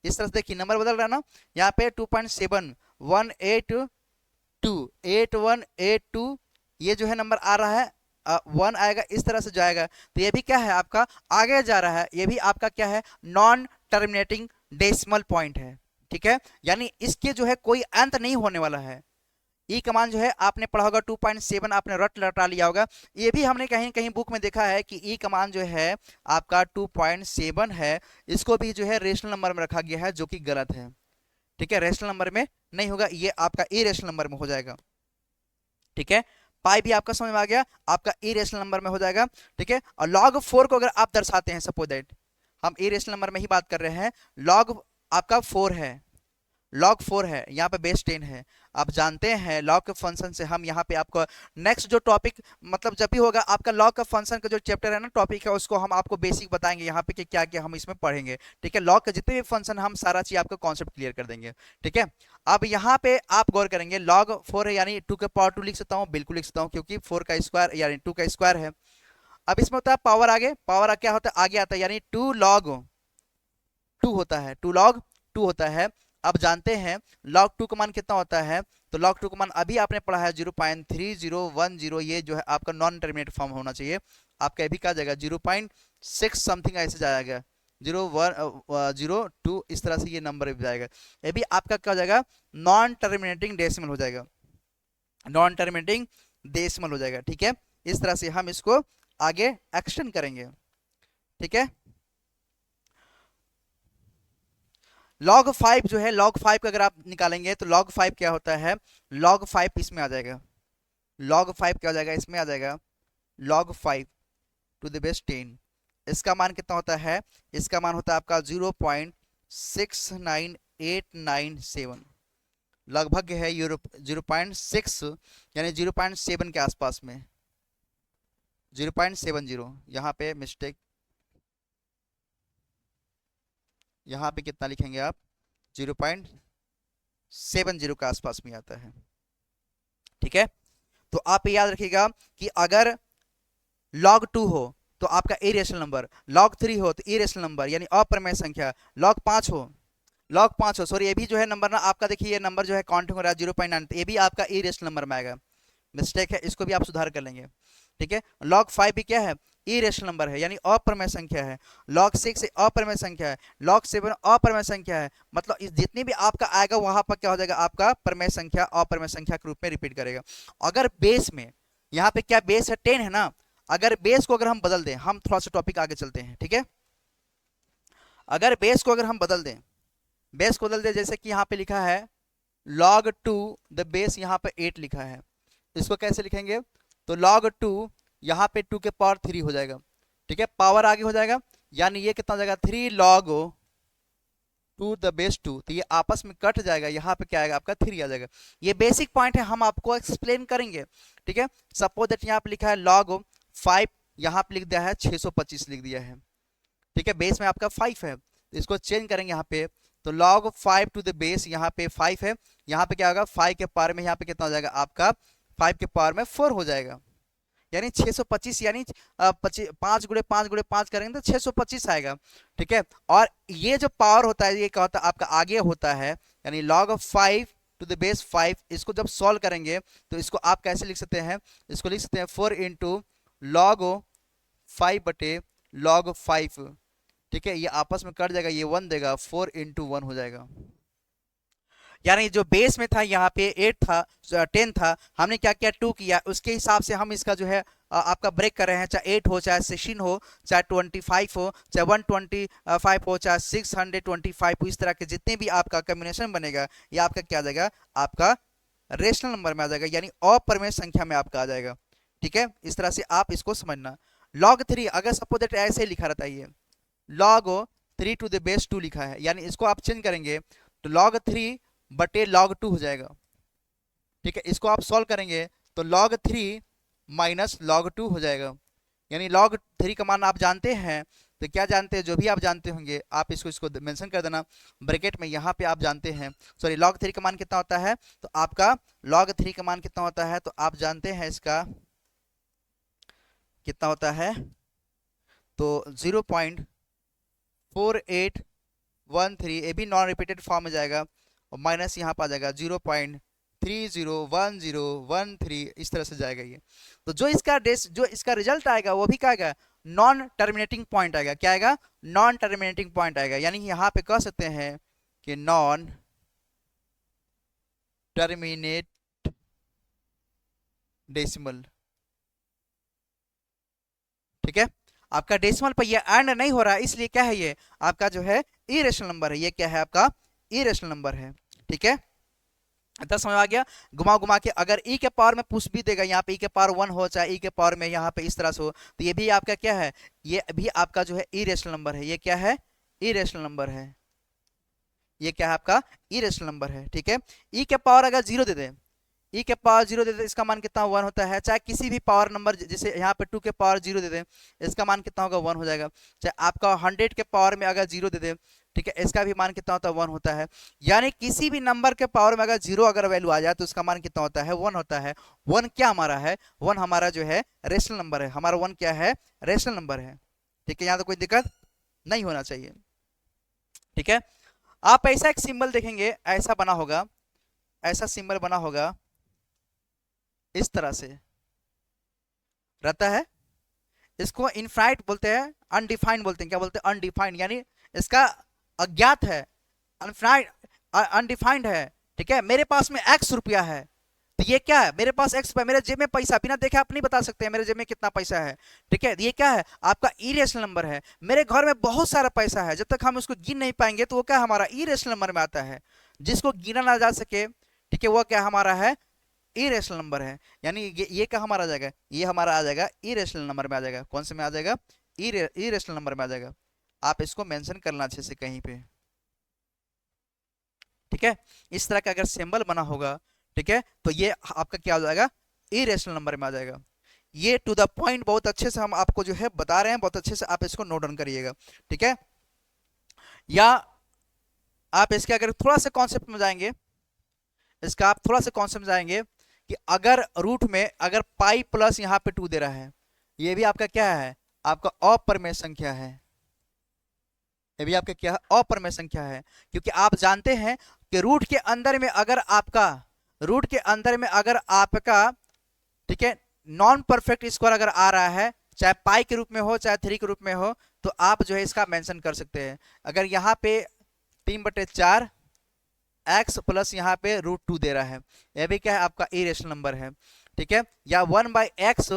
इस तरह से देखिए नंबर बदल रहा है ना, यहाँ पे 2.7182 ये जो है नंबर आ रहा है, 1 आएगा, इस तरह से जाएगा। तो ये भी क्या है आपका आगे जा रहा है, ये भी आपका क्या है नॉन टर्मिनेटिंग डेसिमल पॉइंट है। ठीक है, यानी इसके जो है कोई अंत नहीं होने वाला है। ई का मान जो है आपने पढ़ा होगा 2.7, आपने रट लटा लिया होगा, ये भी हमने कहीं कहीं बुक में देखा है कि ई का मान जो है आपका 2.7 है, इसको भी जो है रेशनल नंबर में रखा गया है, जो कि गलत है। ठीक है, रेशनल नंबर में नहीं होगा, ये आपका इरेशनल नंबर में हो जाएगा। ठीक है, पाई भी आपका समझ में आ गया, आपका इरेशनल नंबर में हो जाएगा। ठीक है, और log 4 को अगर आप दर्शाते हैं, सपोज दैट हम इरेशनल नंबर में ही बात कर रहे हैं, log आपका 4 है, log 4 है, यहाँ पे बेस 10 है। आप जानते हैं लॉग के फंक्शन से हम यहाँ पे आपको नेक्स्ट जो टॉपिक, मतलब जब भी होगा आपका लॉग का फंक्शन का जो चैप्टर है ना, टॉपिक है, उसको हम आपको बेसिक बताएंगे यहाँ पे कि क्या क्या हम इसमें पढ़ेंगे। ठीक है, लॉग के जितने भी फंक्शन हम सारा चीज आपका कॉन्सेप्ट क्लियर कर देंगे। ठीक है, अब यहाँ पे आप गौर करेंगे log 4 है, यानी 2 के पावर 2 लिख सकता हूँ, बिल्कुल लिख सकता हूँ, क्योंकि 4 का स्क्वायर यानी 2 का स्क्वायर है। अब इसमें होता है पावर, आगे पावर क्या होता है, आगे आता है, यानी 2 log 2 होता है, 2 log 2 होता है। अब जानते हैं log 2 का मान कितना होता है, तो log 2 का मान अभी आपने पढ़ा है 0.3010, ये जो है आपका नॉन टर्मिनेट फॉर्म होना चाहिए, आपका अभी क्या जाएगा 0.6 समथिंग ऐसे जाएगा, 0.1 0.2 इस तरह से ये नंबर भी जाएगा, ये भी आपका क्या हो जाएगा नॉन टर्मिनेटिंग डेसिमल हो जाएगा, नॉन टर्मिनेटिंग डेसिमल हो जाएगा। ठीक है, इस तरह से हम इसको आगे एक्सटेंड करेंगे। ठीक है, log 5 जो है, log 5 का अगर आप निकालेंगे तो log 5 क्या होता है, log 5 इसमें आ जाएगा, log 5 क्या हो जाएगा, इसमें आ जाएगा log 5 टू द बेस 10। इसका मान कितना होता है, इसका मान होता है आपका 0.69897, लगभग है 0.6 यानी 0.7 के आसपास में, 0.70, यहाँ पे मिस्टेक, यहाँ पे कितना लिखेंगे आप 0.70 के आसपास में आता है। ठीक है, तो आप याद रखिएगा कि अगर log 2 हो तो आपका इरेशनल नंबर, log 3 हो तो इरेशनल नंबर यानी अपरिमेय संख्या, log 5 हो सॉरी, ये भी जो है नंबर ना आपका, देखिए ये नंबर जो है काउंटिंग हो रहा है 0.9, ये भी आपका इरेशनल नंबर में आएगा, मिस्टेक है, इसको भी आप सुधार कर लेंगे। ठीक है, log 5 भी क्या है इरेशनल नंबर है यानी अपरिमेय संख्या है। log 6 अपरिमेय संख्या है। log 7 अपरिमेय संख्या है। मतलब इस जितनी भी आपका आएगा वहां पर क्या हो जाएगा, आपका परिमेय संख्या अपरिमेय संख्या के रूप में रिपीट करेगा। अगर बेस में यहाँ पे क्या बेस है 10 है ना, अगर बेस को अगर हम बदल दें, हम थोड़ा सा टॉपिक आगे चलते हैं, ठीक है। अगर बेस को अगर हम बदल दें, बेस को बदल दें, जैसे कि यहाँ पे लिखा है log 2 द बेस, यहाँ पे 8 लिखा है, इसको कैसे लिखेंगे, तो log 2 यहाँ पे 2 के पावर 3 हो जाएगा, ठीक है, पावर आगे हो जाएगा, यानी ये कितना हो जाएगा 3 log 2 द बेस 2, तो ये आपस में कट जाएगा, यहाँ पे क्या आएगा आपका 3 आ जाएगा। ये बेसिक पॉइंट है, हम आपको एक्सप्लेन करेंगे, ठीक है। सपोज दैट यहाँ पे लिखा है log 5, यहाँ पे लिख दिया है 625 लिख दिया है, ठीक है, बेस में आपका 5 है, तो इसको चेंज करेंगे यहाँ पे, तो log 5 टू द बेस यहाँ पे 5 है, यहाँ पे क्या होगा 5 के पावर में यहाँ पे कितना हो जाएगा आपका 5 के पावर में 4 हो जाएगा, यानी 625, यानी 5 गुणे 5 गुणे 5 करेंगे तो 625 आएगा, ठीक है। और ये जो पावर होता है ये क्या होता है आपका आगे होता है, यानी log 5 टू द बेस 5, इसको जब सॉल्व करेंगे तो इसको आप कैसे लिख सकते हैं, इसको लिख सकते हैं 4 इंटू log 5 बटे log 5, ठीक है, ये आपस में कट जाएगा, ये 1 देगा, 4 इंटू 1 हो जाएगा। यानी जो बेस में था यहाँ पे 8 था, 10 था, हमने क्या किया 2 किया, उसके हिसाब से हम इसका जो है आपका ब्रेक कर रहे हैं, चाहे 8 हो, चाहे 16 हो, चाहे 25 हो, चाहे 125 हो, चाहे 625 हो, इस तरह के जितने भी आपका कॉम्बिनेशन बनेगा ये आपका क्या आ जाएगा, आपका रेशनल नंबर में आ जाएगा, यानी अपरिमेय संख्या में आपका आ जाएगा, ठीक है। इस तरह से आप इसको समझना। log 3 अगर सपोज दैट ऐसे लिखा रहता है, ये log 3 टू द बेस 2 लिखा है, यानी इसको आप चेंज करेंगे तो log 3 बटे log 2 हो जाएगा, ठीक है। इसको आप सॉल्व करेंगे तो log 3 माइनस log 2 हो जाएगा, यानी log 3 का मान आप जानते हैं, तो क्या जानते हैं, जो भी आप जानते होंगे आप इसको मेंशन कर देना ब्रैकेट में, यहाँ पे आप जानते हैं, सॉरी log 3 का मान कितना होता है, तो आपका log 3 का मान कितना होता है, तो आप जानते हैं इसका कितना होता है, तो 0.4813, ये भी नॉन रिपीटेड फॉर्म में जाएगा, और माइनस यहाँ पर आ जाएगा 0.301013, इस तरह से जाएगा ये। तो जो इसका रिजल्ट आएगा वो भी क्या आएगा, नॉन टर्मिनेटिंग पॉइंट आएगा, क्या आएगा, नॉन टर्मिनेटिंग पॉइंट आएगा, यानी यहाँ पे कह सकते हैं कि नॉन टर्मिनेट डेसिमल, ठीक है। आपका डेसिमल पर ये एंड नहीं हो रहा है, इसलिए क्या है, ये आपका जो है इरेशनल नंबर है, ये क्या है आपका इरेशनल नंबर है, ठीक है। इतना समझ आ गया। घुमा घुमा के अगर e के पावर में पुश भी देगा, यहाँ पे e के पावर 1 हो, चाहे e के पावर में यहाँ पे इस तरह से हो, तो ये भी आपका क्या है, ये भी आपका जो है इरेशनल नंबर है, ये क्या है इरेशनल नंबर है, ये क्या है आपका इरेशनल नंबर है, ठीक है। e के पावर अगर 0 दे दे, e के पावर 0 दे दे, इसका मान कितना 1 होता है, चाहे किसी भी पावर नंबर, जैसे यहाँ पे 2 के पावर 0 दे दे, इसका मान कितना होगा 1 हो जाएगा, चाहे आपका 100 के पावर में अगर 0 दे दे, ठीक है, इसका भी मान कितना होता है 1 होता है, यानी किसी भी नंबर के पावर में अगर 0 अगर वैल्यू आ जाए तो उसका मान कितना होता है 1 होता है। 1 क्या हमारा है, 1 हमारा जो है रेशनल नंबर है, हमारा 1 क्या है रेशनल नंबर है, ठीक है, यहाँ तो कोई दिक्कत नहीं होना चाहिए, ठीक है। आप ऐसा एक सिंबल देखेंगे, ऐसा बना होगा, ऐसा सिंबल बना होगा, इस तरह से रहता है, इसको इनफाइनाइट बोलते हैं, अनडिफाइंड बोलते हैं, क्या बोलते हैं अनडिफाइंड, यानी इसका अज्ञात है, अनडिफाइंड है, ठीक है। मेरे पास में x रुपया है, तो ये क्या है, मेरे पास x रुपया, मेरे जेब में पैसा, बिना देखे आप नहीं बता सकते हैं मेरे जेब में कितना पैसा है, ठीक है। ये क्या है आपका इरेशनल नंबर है। मेरे घर में बहुत सारा पैसा है, जब तक हम उसको गिन नहीं पाएंगे तो वो क्या हमारा इरेशनल नंबर में आता है, जिसको गिना ना जा सके, ठीक है, वो क्या हमारा है इरेशनल नंबर है, यानी ये क्या हमारा आ जाएगा, ये हमारा आ जाएगा इरेशनल नंबर में आ जाएगा, कौन से में आ जाएगा इरेशनल नंबर में आ जाएगा। आप इसको मेंशन करना अच्छे से कहीं पे, ठीक है। इस तरह का अगर सिंबल बना होगा, ठीक है, तो ये आपका क्या हो जाएगा इरेशनल नंबर में आ जाएगा। ये टू द पॉइंट बहुत अच्छे से हम आपको जो है बता रहे हैं, बहुत अच्छे से आप इसको नोट डाउन करिएगा, ठीक है। या आप इसके अगर थोड़ा सा कॉन्सेप्ट में जाएंगे, इसका आप थोड़ा सा कॉन्सेप्ट में जाएंगे कि अगर रूट में अगर पाई प्लस यहाँ पे 2 दे रहा है, ये भी आपका क्या है आपका अपरिमेय संख्या है, ये भी आपका क्या है अपरिमेय संख्या है, क्योंकि आप जानते हैं कि रूट के अंदर में अगर आपका ठीक है नॉन परफेक्ट स्क्वायर अगर आ रहा है चाहे पाई के रूप में हो चाहे 3 के रूप में हो, तो आप जो है इसका मेंशन कर सकते हैं। अगर यहाँ पे 3/4 एक्स प्लस यहाँ पे √2 दे रहा है, यह भी क्या है आपका इरेशनल नंबर है, ठीक है। या 1/x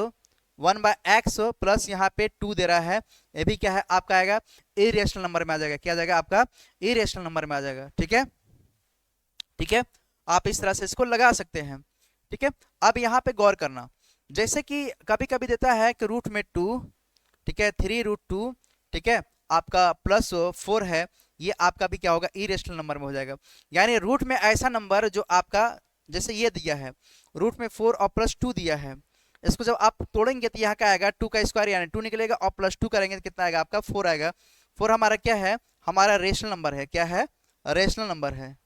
प्लस यहाँ पे 2 दे रहा है, ये भी क्या है आपका आएगा इरेशनल नंबर में आ जाएगा। क्या आ जाएगा आपका इरेशनल नंबर में आ जाएगा, ठीक है। ठीक है, आप इस तरह से इसको लगा सकते हैं, ठीक है। अब यहाँ पे गौर करना, जैसे कि कभी कभी देता है कि रूट में 2, ठीक है, 3√2, ठीक है, आपका प्लस 4 है, ये आपका भी क्या होगा इरेशनल नंबर में हो जाएगा। यानी रूट में ऐसा नंबर जो आपका, जैसे ये दिया है रूट में 4 और +2 दिया है, इसको जब आप तोड़ेंगे तो यहाँ क्या आएगा 2 का स्क्वायर यानी 2 निकलेगा, और +2 करेंगे तो कितना आएगा आपका 4 आएगा। 4 हमारा क्या है, हमारा रेशनल नंबर है। क्या है, रेशनल नंबर है,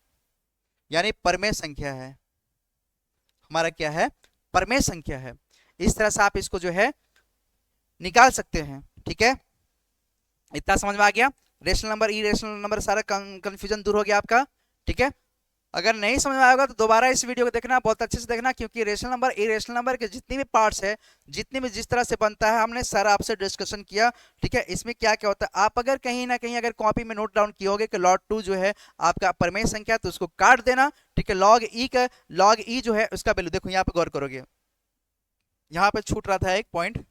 यानी परमेय संख्या है। हमारा क्या है, परमेय संख्या है। इस तरह से आप इसको जो है निकाल सकते हैं, ठीक है। इतना समझ में आ गया, रेशनल नंबर इरेशनल नंबर, सारा कंफ्यूजन दूर हो गया आपका, ठीक है। अगर नहीं समझ में आएगा तो दोबारा इस वीडियो को देखना, बहुत अच्छे से देखना, क्योंकि रेशनल नंबर इरेशनल नंबर के जितने भी पार्ट्स है, जितने भी जिस तरह से बनता है, हमने सारा आपसे डिस्कशन किया, ठीक है। इसमें क्या क्या होता है, आप अगर कहीं ना कहीं अगर कॉपी में नोट डाउन किए होगे कि लॉग 2 जो है आपका परमेय संख्या, तो उसको काट देना, ठीक है। लॉग ई जो है उसका वैल्यू देखो, यहाँ पे गौर करोगे, यहाँ पे छूट रहा था एक पॉइंट,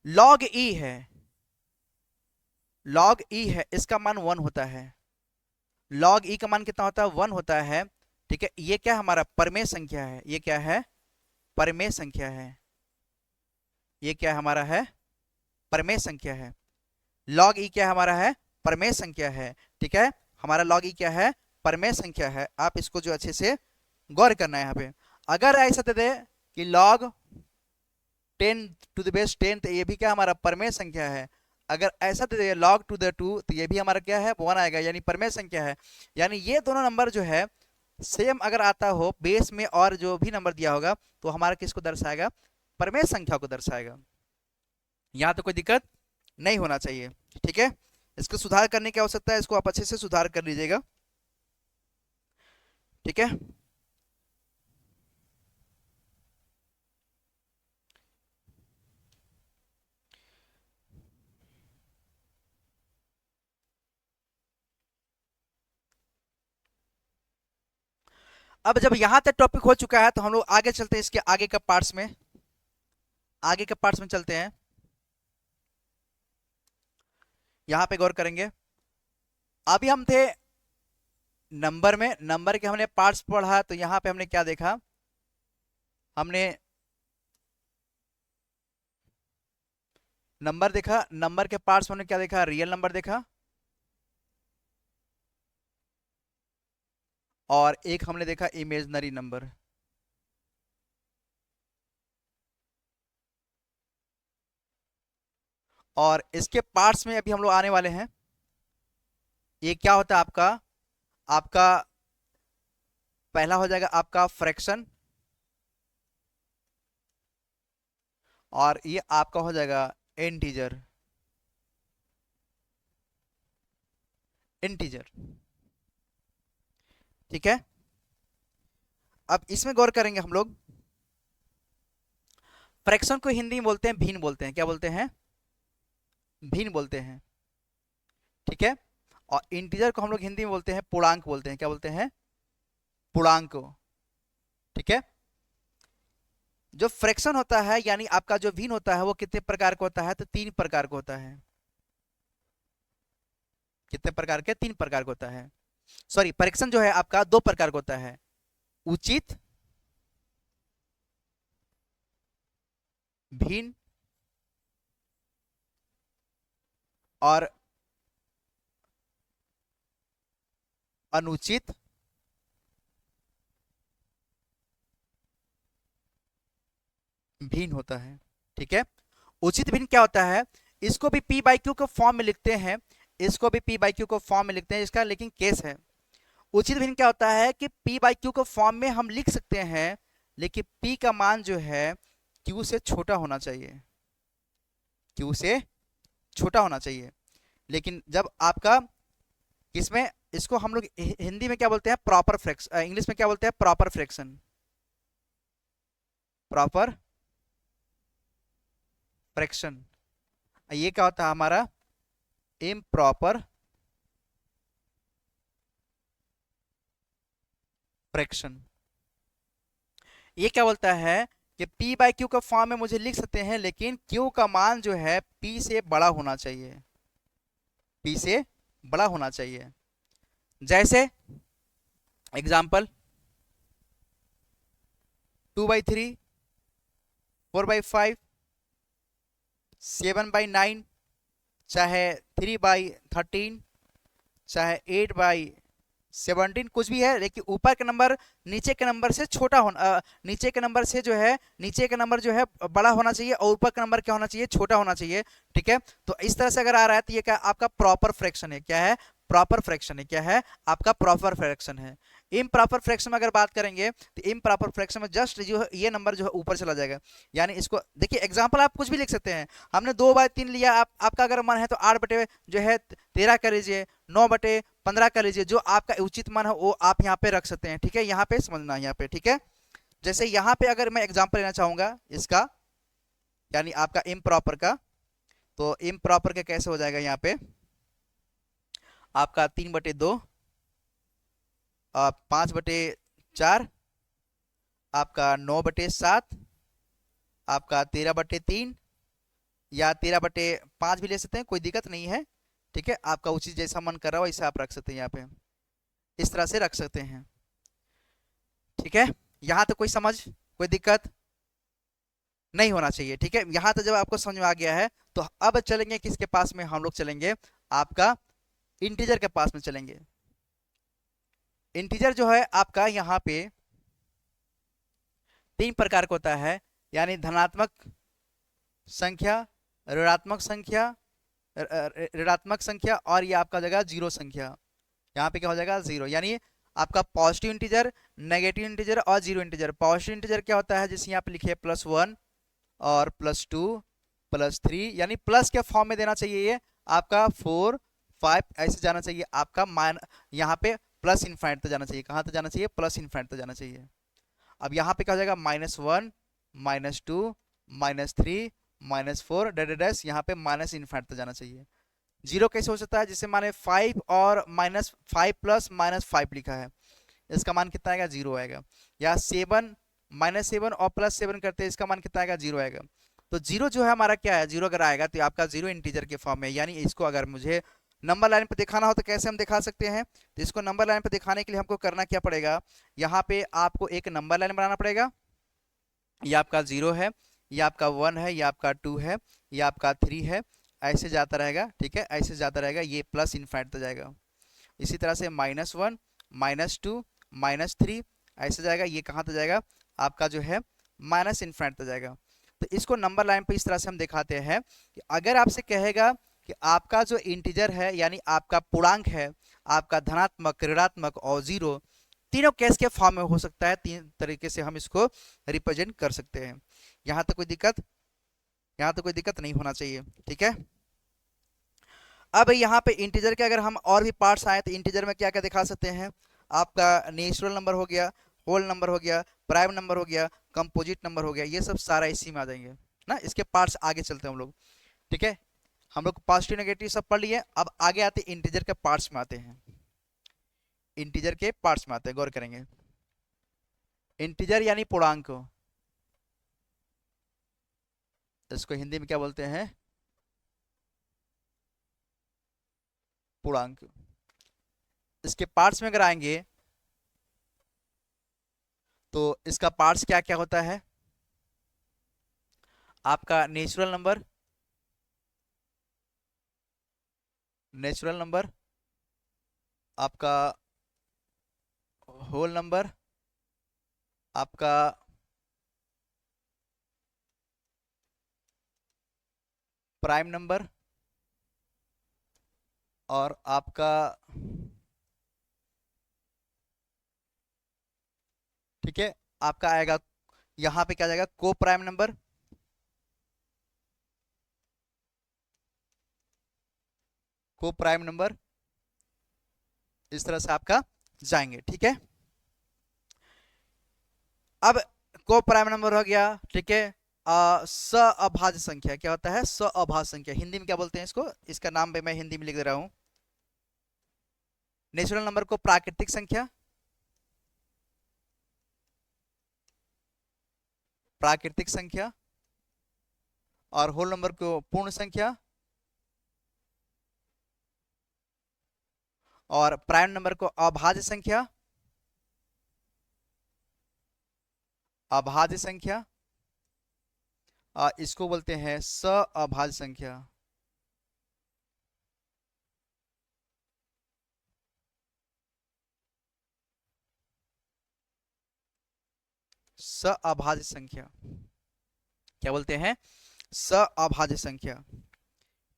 लॉग ई है, लॉग ई है, इसका मान 1 होता है। लॉग ई का मान कितना होता है, 1 होता है, ठीक है। ये क्या हमारा परमेय संख्या है, ये क्या है परमेय संख्या है, ये क्या हमारा है परमेय संख्या है। लॉग ई क्या हमारा है, परमेय संख्या है, ठीक है। हमारा लॉग ई क्या है, परमेय संख्या है। आप इसको जो अच्छे से गौर करना है यहाँ पे। अगर ऐसा दे दे कि log 10⁻10, तो ये भी क्या हमारा परमेय संख्या है। अगर ऐसा दे दे log 2 तो ये भी हमारा क्या है 1 आएगा, यानी परमेय संख्या है। यानी ये दोनों नंबर जो है सेम अगर आता हो बेस में और जो भी नंबर दिया होगा, तो हमारा किसको दर्शाएगा, परमेय संख्या को दर्शाएगा। यहाँ तो कोई दिक्कत नहीं होना चाहिए, ठीक है। इसको सुधार करने की आवश्यकता है, इसको आप अच्छे से सुधार कर लीजिएगा, ठीक है। अब जब यहां तक टॉपिक हो चुका है, तो हम लोग आगे चलते हैं, इसके आगे के पार्ट्स में, आगे के पार्ट्स में चलते हैं। यहां पे गौर करेंगे, अभी हम थे नंबर में, नंबर के हमने पार्ट्स पढ़ा, तो यहां पे हमने क्या देखा, हमने नंबर देखा, नंबर के पार्ट्स में हमने क्या देखा, रियल नंबर देखा, और एक हमने देखा इमेजिनरी नंबर। और इसके पार्ट्स में अभी हम लोग आने वाले हैं। ये क्या होता है आपका, आपका पहला हो जाएगा आपका फ्रैक्शन, और ये आपका हो जाएगा इंटीजर, इंटीजर, ठीक है। अब इसमें गौर करेंगे हम लोग, फ्रैक्शन को हिंदी में बोलते हैं भिन्न बोलते हैं, क्या बोलते हैं, भिन्न बोलते हैं, ठीक है। और इंटीजर को हम लोग हिंदी में बोलते हैं पूर्णांक बोलते हैं, क्या बोलते हैं, पूर्णांक, ठीक है। जो फ्रैक्शन होता है यानी आपका जो भिन्न होता है, वो कितने प्रकार का होता है, तो 3 प्रकार का होता है। कितने प्रकार के, 3 प्रकार का होता है। सॉरी, फ्रैक्शन जो है आपका 2 प्रकार का होता है, उचित, भिन्न, और अनुचित, भिन्न होता है, ठीक है। उचित भिन्न क्या होता है, इसको भी p/q के फॉर्म में लिखते हैं, इसको भी p/q को फॉर्म में लिखते हैं, इसका लेकिन केस है। उचित भिन्न क्या होता है कि p/q को फॉर्म में हम लिख सकते हैं, लेकिन p का मान जो है q से छोटा होना चाहिए, q से छोटा होना चाहिए। लेकिन जब आपका इसमें, इसको हम लोग हिंदी में क्या बोलते हैं, प्रॉपर फ्रैक्शन, इंग्लिश में क्या बोलते हैं, प्रॉपर फ्रैक्शन, प्रॉपर फ्रैक्शन। ये क्या होता है हमारा इम्प्रॉपर फ्रैक्शन। ये क्या बोलता है कि p बाई क्यू का फॉर्म में मुझे लिख सकते हैं, लेकिन q का मान जो है p से बड़ा होना चाहिए, p से बड़ा होना चाहिए। जैसे एग्जाम्पल 2/3, 4/5, 7/9, चाहे 3/13, चाहे 8/17, कुछ भी है, लेकिन ऊपर के नंबर नीचे के नंबर से छोटा होना, नीचे के नंबर से जो है, नीचे का नंबर जो है बड़ा होना चाहिए और ऊपर का नंबर क्या होना चाहिए, छोटा होना चाहिए। ठीक है, तो इस तरह से अगर आ रहा है तो ये क्या आपका प्रॉपर फ्रैक्शन है। क्या है? प्रॉपर फ्रैक्शन है। क्या है? आपका प्रॉपर फ्रैक्शन है। इम्प्रॉपर फ्रैक्शन में अगर बात करेंगे तो इम्प्रॉपर फ्रैक्शन में जस्ट जो है ये नंबर जो है ऊपर चला जाएगा। यानी इसको देखिए, एग्जांपल आप कुछ भी लिख सकते हैं। हमने 2/3 लिया, आपका अगर मन है तो 8 बटे जो है 13 कर लीजिए, 9/15 कर लीजिए, जो आपका उचित मन है वो आप यहाँ पे रख सकते हैं। ठीक है, यहाँ पे समझना है यहाँ पे। ठीक है, जैसे यहाँ पे अगर मैं एग्जाम्पल लेना चाहूंगा इसका, यानी आपका इम्प्रॉपर का, तो इम्प्रॉपर का कैसे हो जाएगा, यहाँ पे आपका 3/2, 5/4, आपका 9/7, आपका 13/3, या 13/5 भी ले सकते हैं, कोई दिक्कत नहीं है। ठीक है, आपका उचित जैसा मन कर रहा हो वैसे आप रख सकते हैं, यहाँ पे इस तरह से रख सकते हैं। ठीक है, यहाँ तो कोई समझ, कोई दिक्कत नहीं होना चाहिए। ठीक है, यहाँ तो जब आपको समझ में आ गया है तो अब चलेंगे किसके पास में, हम लोग चलेंगे आपका इंटीजर के पास में चलेंगे। इंटीजर जो है आपका यहाँ पे 3 प्रकार का होता है, यानी धनात्मक संख्या, ऋणात्मक संख्या, ऋणात्मक संख्या, और ये आपका जगह जीरो संख्या। यहाँ पे क्या हो जाएगा, जीरो, यानी आपका पॉजिटिव इंटीजर, नेगेटिव इंटीजर और जीरो इंटीजर। पॉजिटिव इंटीजर क्या होता है, जैसे यहाँ पे लिखे +1 और +2, +3, यानी प्लस के फॉर्म में देना चाहिए ये आपका 4, 5 ऐसे जाना चाहिए आपका मान। यहाँ पे प्लस इनफाइनाइट तक जाना चाहिए। कहाँ तक जाना चाहिए, प्लस इनफाइनाइट तक जाना चाहिए। अब यहाँ पे क्या हो जाएगा, -1, -2, -3, -4 डैश, यहाँ पे माइनस इनफाइनाइट तक जाना चाहिए। जीरो कैसे हो सकता है, जिससे माने 5 और -5 प्लस -5 लिखा है, इसका मान कितना आएगा, जीरो आएगा। या 7, -7 और +7 करते हैं, इसका मान कितना आएगा, जीरो आएगा। तो जीरो जो है हमारा क्या है, जीरो अगर आएगा तो आपका जीरो इंटीजर के फॉर्म में। यानी इसको अगर मुझे नंबर लाइन पे दिखाना हो तो कैसे हम दिखा सकते हैं, तो इसको नंबर लाइन पे दिखाने के लिए हमको करना क्या पड़ेगा, यहाँ पे आपको एक नंबर लाइन बनाना पड़ेगा। ये आपका 0 है, ये आपका 1 है, ये आपका 2 है, ये आपका 3 है, ऐसे जाता रहेगा। ठीक है, ऐसे जाता रहेगा, ये प्लस इनफाइनाइट तक जाएगा। इसी तरह से -1, -2, -3 ऐसे जाएगा, ये कहाँ तक जाएगा, आपका जो है माइनस इनफाइनाइट तक जाएगा। तो इसको नंबर लाइन पे इस तरह से हम दिखाते हैं कि अगर आपसे कहेगा कि आपका जो इंटीजर है, यानी आपका पूर्णांक है, आपका धनात्मक, ऋणात्मक और जीरो, तीनों केस के फॉर्म में हो सकता है। 3 तरीके से हम इसको रिप्रेजेंट कर सकते हैं। यहाँ तक कोई दिक्कत, यहाँ तक कोई दिक्कत नहीं होना चाहिए। ठीक है, अब यहाँ पे इंटीजर के अगर हम और भी पार्ट्स आए तो इंटीजर में क्या क्या दिखा सकते हैं, आपका नेचुरल नंबर हो गया, होल नंबर हो गया, प्राइम नंबर हो गया, कंपोजिट नंबर हो गया, ये सब सारा इसी में आ जाएंगे ना। इसके पार्ट्स आगे चलते हैं हम लोग। ठीक है, हम लोग पॉजिटिव नेगेटिव सब पढ़ लिए, अब आगे आते इंटीजर के पार्ट्स में आते हैं। इंटीजर के पार्ट्स में आते हैं, गौर करेंगे। इंटीजर यानी पूर्णांक, इसको हिंदी में क्या बोलते हैं, पूर्णांक। इसके पार्ट्स में अगर आएंगे तो इसका पार्ट्स क्या क्या होता है, आपका नेचुरल नंबर, नेचुरल नंबर, आपका होल नंबर, आपका प्राइम नंबर, और आपका, ठीक है, आपका आएगा यहाँ पे क्या जाएगा, को प्राइम नंबर, को प्राइम नंबर, इस तरह से आपका जाएंगे। ठीक है, अब को प्राइम नंबर हो गया, ठीक है। अभाज्य संख्या क्या होता है? अभाज्य संख्या हिंदी में क्या बोलते हैं इसको? इसका नाम भी मैं हिंदी में लिख दे रहा हूं। नेचुरल नंबर को प्राकृतिक संख्या, प्राकृतिक संख्या, और होल नंबर को पूर्ण संख्या, और प्राइम नंबर को अभाज्य संख्या, अभाज्य संख्या, इसको बोलते हैं अभाज्य संख्या। अभाज्य संख्या क्या बोलते हैं? अभाज्य संख्या,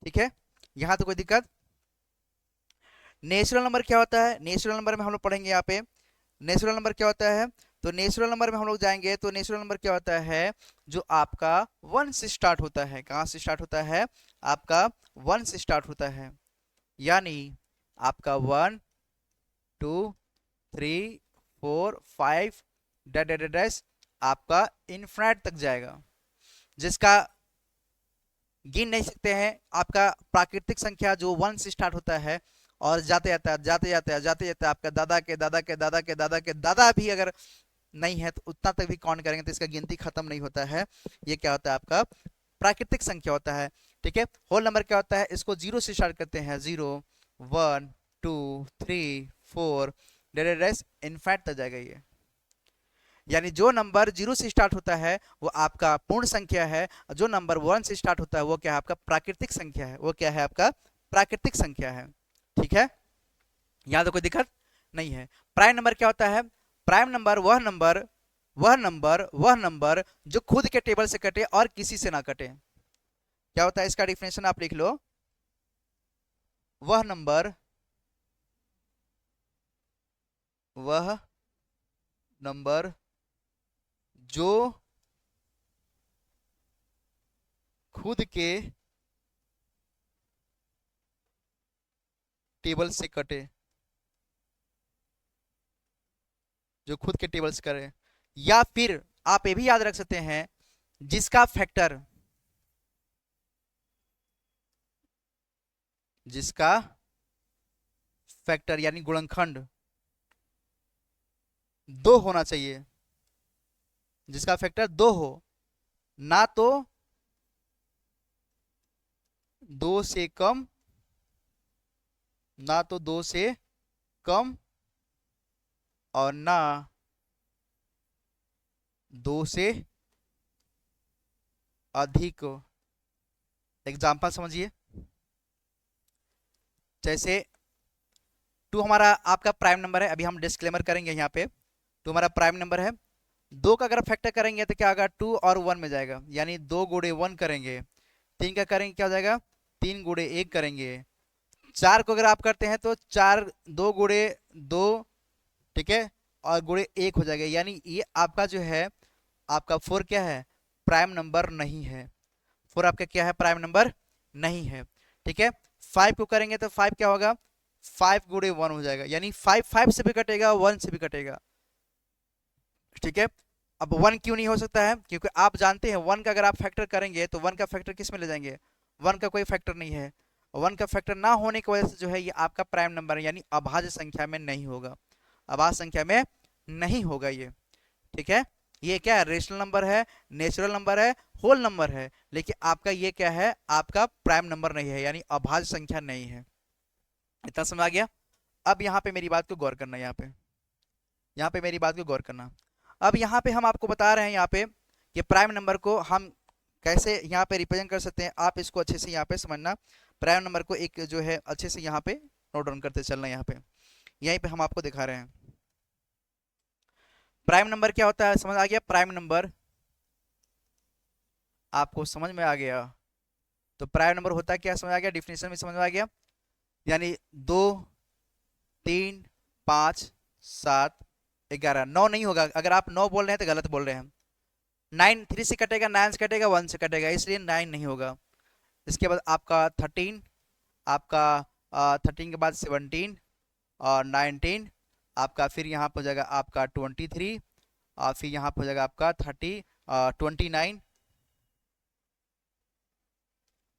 ठीक है। यहां तो कोई दिक्कत? नेचुरल नंबर क्या होता है? नेचुरल नंबर में हम लोग पढ़ेंगे यहाँ पे नेचुरल नंबर क्या होता है। तो नेचुरल नंबर में हम लोग जाएंगे तो नेचुरल नंबर क्या होता है? जो आपका 1 से स्टार्ट होता है। कहां से स्टार्ट होता है? आपका 1 से स्टार्ट होता है, यानी आपका 1 2 3 4 5 डैश आपका इनफिनिट तक जाएगा, जिसका गिन नहीं सकते हैं। आपका प्राकृतिक संख्या जो 1 से स्टार्ट होता है और जाते जाता है जाते जाते हैं जाते जाते आपका दादा के दादा के दादा के दादा के दादा भी अगर नहीं है तो उतना तक भी काउंट करेंगे तो इसका गिनती खत्म नहीं होता है। ये क्या होता है? आपका प्राकृतिक संख्या होता है, ठीक है। होल नंबर क्या होता है? इसको 0 से स्टार्ट करते हैं, 0 1 2 3 4 डैश इनफिनिट तक जाएगा ये। यानी जो नंबर 0 से स्टार्ट होता है वो आपका पूर्ण संख्या है, जो नंबर 1 से स्टार्ट होता है वो क्या है? आपका प्राकृतिक संख्या है। वो क्या है? आपका प्राकृतिक संख्या है, ठीक है। यहां तो कोई दिक्कत नहीं है। प्राइम नंबर क्या होता है? प्राइम नंबर वह नंबर जो खुद के टेबल से कटे और किसी से ना कटे। क्या होता है? इसका डिफिनेशन आप लिख लो। वह नंबर जो खुद के टेबल से कटे, जो खुद के टेबल से करे, या फिर आप ये भी याद रख सकते हैं जिसका फैक्टर यानी गुणनखंड 2 होना चाहिए। जिसका फैक्टर 2 हो, ना तो 2 से कम, ना तो 2 से कम और ना 2 से अधिक। एग्जाम्पल समझिए। जैसे 2 हमारा आपका प्राइम नंबर है, अभी हम डिस्क्लेमर करेंगे यहाँ पे। 2 हमारा प्राइम नंबर है। 2 का अगर फैक्टर करेंगे तो क्या होगा? 2 और 1 में जाएगा, यानी 2 गुणे 1 करेंगे। 3 का करेंगे क्या हो जाएगा? 3 गुणे 1 करेंगे। 4 को अगर आप करते हैं तो 4 2 गुणे 2, ठीक है, और गुणे 1 हो जाएगा। यानी ये आपका जो है आपका 4 क्या है? प्राइम नंबर नहीं है। 4 आपका क्या है? प्राइम नंबर नहीं है, ठीक है। 5 को करेंगे तो 5 क्या होगा? 5 गुणे 1 हो जाएगा, यानी 5 5 से भी कटेगा, 1 से भी कटेगा, ठीक है। अब 1 क्यों नहीं हो सकता है? क्योंकि आप जानते हैं 1 का अगर आप फैक्टर करेंगे तो 1 का फैक्टर किस में ले जाएंगे? 1 का कोई फैक्टर नहीं है। 1 का फैक्टर ना होने की वजह से जो है ये आपका प्राइम नंबर है, यानी अभाज्य संख्या में नहीं होगा, अभाज्य संख्या में नहीं होगा ये, ठीक है। ये क्या है? रेशनल नंबर है, नेचुरल नंबर है, होल नंबर है, लेकिन आपका ये क्या है? आपका प्राइम नंबर नहीं है, यानी अभाज्य संख्या नहीं है। इतना समझ आ गया? अब यहाँ पे मेरी बात को गौर करना, यहाँ पे मेरी बात को गौर करना। अब यहाँ पे हम आपको बता रहे हैं यहाँ पे कि प्राइम नंबर को हम कैसे यहाँ पे रिप्रेजेंट कर सकते हैं। आप इसको अच्छे से यहाँ पे समझना। प्राइम नंबर को एक जो है अच्छे से यहाँ पे नोट डाउन करते चलना। यहाँ पे यहीं पे हम आपको दिखा रहे हैं प्राइम नंबर क्या होता है। समझ आ गया? प्राइम नंबर आपको समझ में आ गया तो प्राइम नंबर होता है क्या? समझ आ गया? डिफिनेशन में समझ में आ गया? यानी 2 3 5 7 11 9 नहीं होगा। अगर आप 9 बोल रहे हैं तो गलत बोल रहे हैं। 9 3 से कटेगा, 9 से कटेगा, 1 से कटेगा, इसलिए 9 नहीं होगा। इसके बाद आपका 13, आपका 13 के बाद 17 और 19, आपका फिर यहाँ पर हो जाएगा आपका 23 फिर यहाँ पे हो जाएगा आपका 29,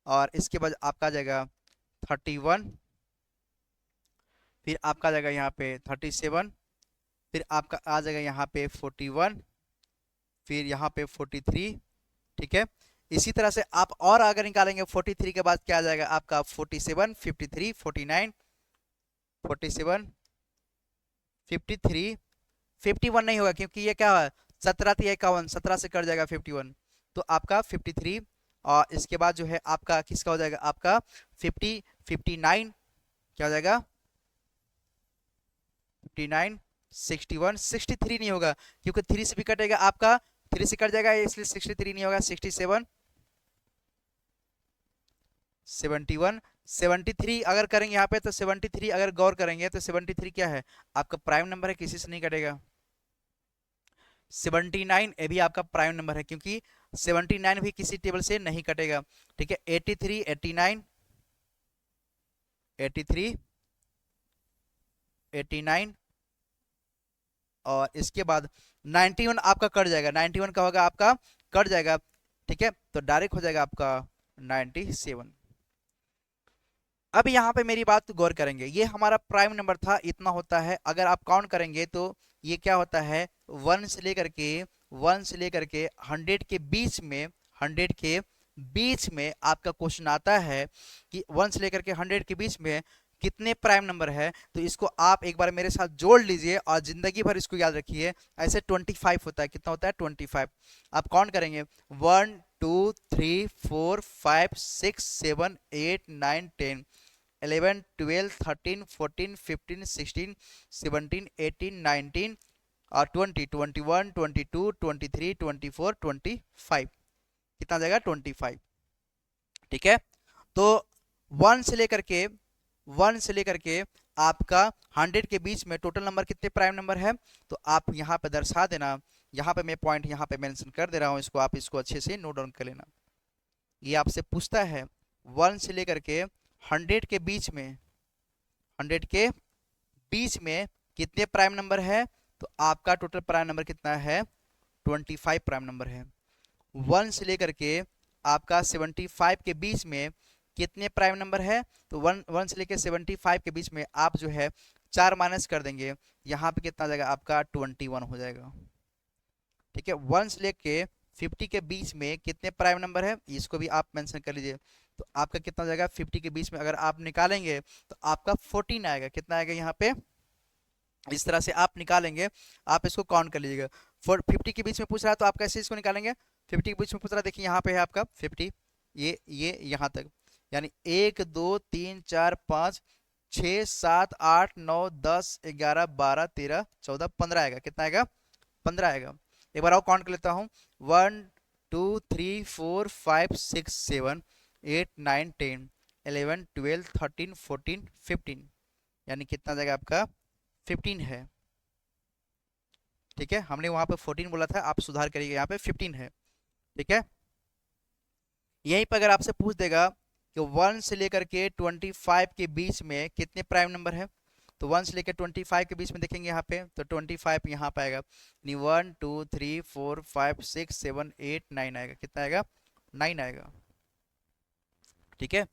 और इसके बाद आपका आ जाएगा 31, फिर आपका आ जाएगा यहाँ पे 37, फिर आपका आ जाएगा यहाँ पे 41, फिर यहाँ पे 43। ठीक है, इसी तरह से आप और अगर निकालेंगे 43 के बाद क्या आ जाएगा आपका 47, 53, 49, 47, 53, 51 नहीं होगा क्योंकि ये क्या है 17 थी 51, 17 से कट जाएगा 51, तो आपका 53। और इसके बाद जो है आपका किसका हो जाएगा आपका 59 क्या हो जाएगा 59, 61, 63 नहीं होगा क्योंकि 3 से भी कटेगा आपका, 3 से कट जाएगा इसलिए 63 नहीं होगा, 67, 71, 73 अगर करेंगे यहाँ पे तो 73 अगर गौर करेंगे तो 73 क्या है आपका प्राइम नंबर है, किसी से नहीं कटेगा। 79 ये भी आपका प्राइम नंबर है क्योंकि 79 भी किसी टेबल से नहीं कटेगा। ठीक है, 83, 89, 83, 89, और इसके बाद 91 आपका कट जाएगा, 91 का होगा आपका कट जाएगा। ठीक है, तो डायरेक्ट हो जाएगा आपका 97। अब यहाँ पे मेरी बात गौर करेंगे, ये हमारा प्राइम नंबर था, इतना होता है। अगर आप काउंट करेंगे तो ये क्या होता है 1 से लेकर के 100 के बीच में, 100 के बीच में आपका क्वेश्चन आता है कि 1 से लेकर के 100 के बीच में कितने प्राइम नंबर है। तो इसको आप एक बार मेरे साथ जोड़ लीजिए और जिंदगी भर इसको याद रखिए। ऐसे 25 होता है, कितना होता है 25। आप काउंट करेंगे 1 2 3 4 5 6 7 8 9 10 11 12 13 14 15 16 17 18 19 और 20 21 22 23 24 25, कितना जाएगा 25। ठीक है, तो 1 से लेकर के 1 से लेकर के आपका 100 के बीच में टोटल नंबर कितने प्राइम नंबर है, तो आप यहाँ पे दर्शा देना। यहाँ पे मैं पॉइंट यहाँ पे मेंशन कर दे रहा हूँ, इसको आप इसको अच्छे से नोट डाउन कर लेना। ये आपसे पूछता है 1 से लेकर के 100 के बीच में, 100 के बीच में कितने प्राइम नंबर है, तो आपका टोटल प्राइम नंबर कितना है 25 प्राइम नंबर है। 1 से लेकर के आपका 75 के बीच में कितने प्राइम नंबर है, तो 1 से लेकर 75 के बीच में आप जो है 4 माइनस कर देंगे, यहाँ पे कितना आ जाएगा आपका 21 हो जाएगा। ठीक है, 1 से लेके 50 के बीच में कितने प्राइम नंबर है, इसको भी आप मेंशन कर लीजिए। तो आपका कितना हो जाएगा 50 के बीच में अगर आप निकालेंगे तो आपका 14 आएगा। कितना आएगा यहाँ पे, इस तरह से आप निकालेंगे, आप इसको काउंट कर लीजिएगा। 50 के बीच में पूछ रहा है तो आप कैसे इसको निकालेंगे, 50 के बीच में पूछ रहा है, देखिए यहाँ पे है आपका 50, ये यहाँ तक, यानी 1 2 3 4 5 6 7 8 9 10 11 12 13 14 15 आएगा। कितना आएगा 15 आएगा। एक बार और काउंट कर लेता हूँ 1 2 3 4 5 6 7 8 9 10 11 12 13 14 15, यानी कितना जाएगा आपका 15 है। ठीक है, हमने वहां पे 14 बोला था, आप सुधार करिएगा, यहाँ पे 15 है। ठीक है, यहीं पर अगर आपसे पूछ देगा कि 1 से लेकर के 25 के बीच में कितने प्राइम नंबर है, तो 1 से लेकर 25 के बीच में देखेंगे यहाँ पे तो 25 यहाँ पे आएगा, यानी 1 2 3 4 5 6 7 8 9 आएगा। कितना आएगा 9 आएगा। ठीक है,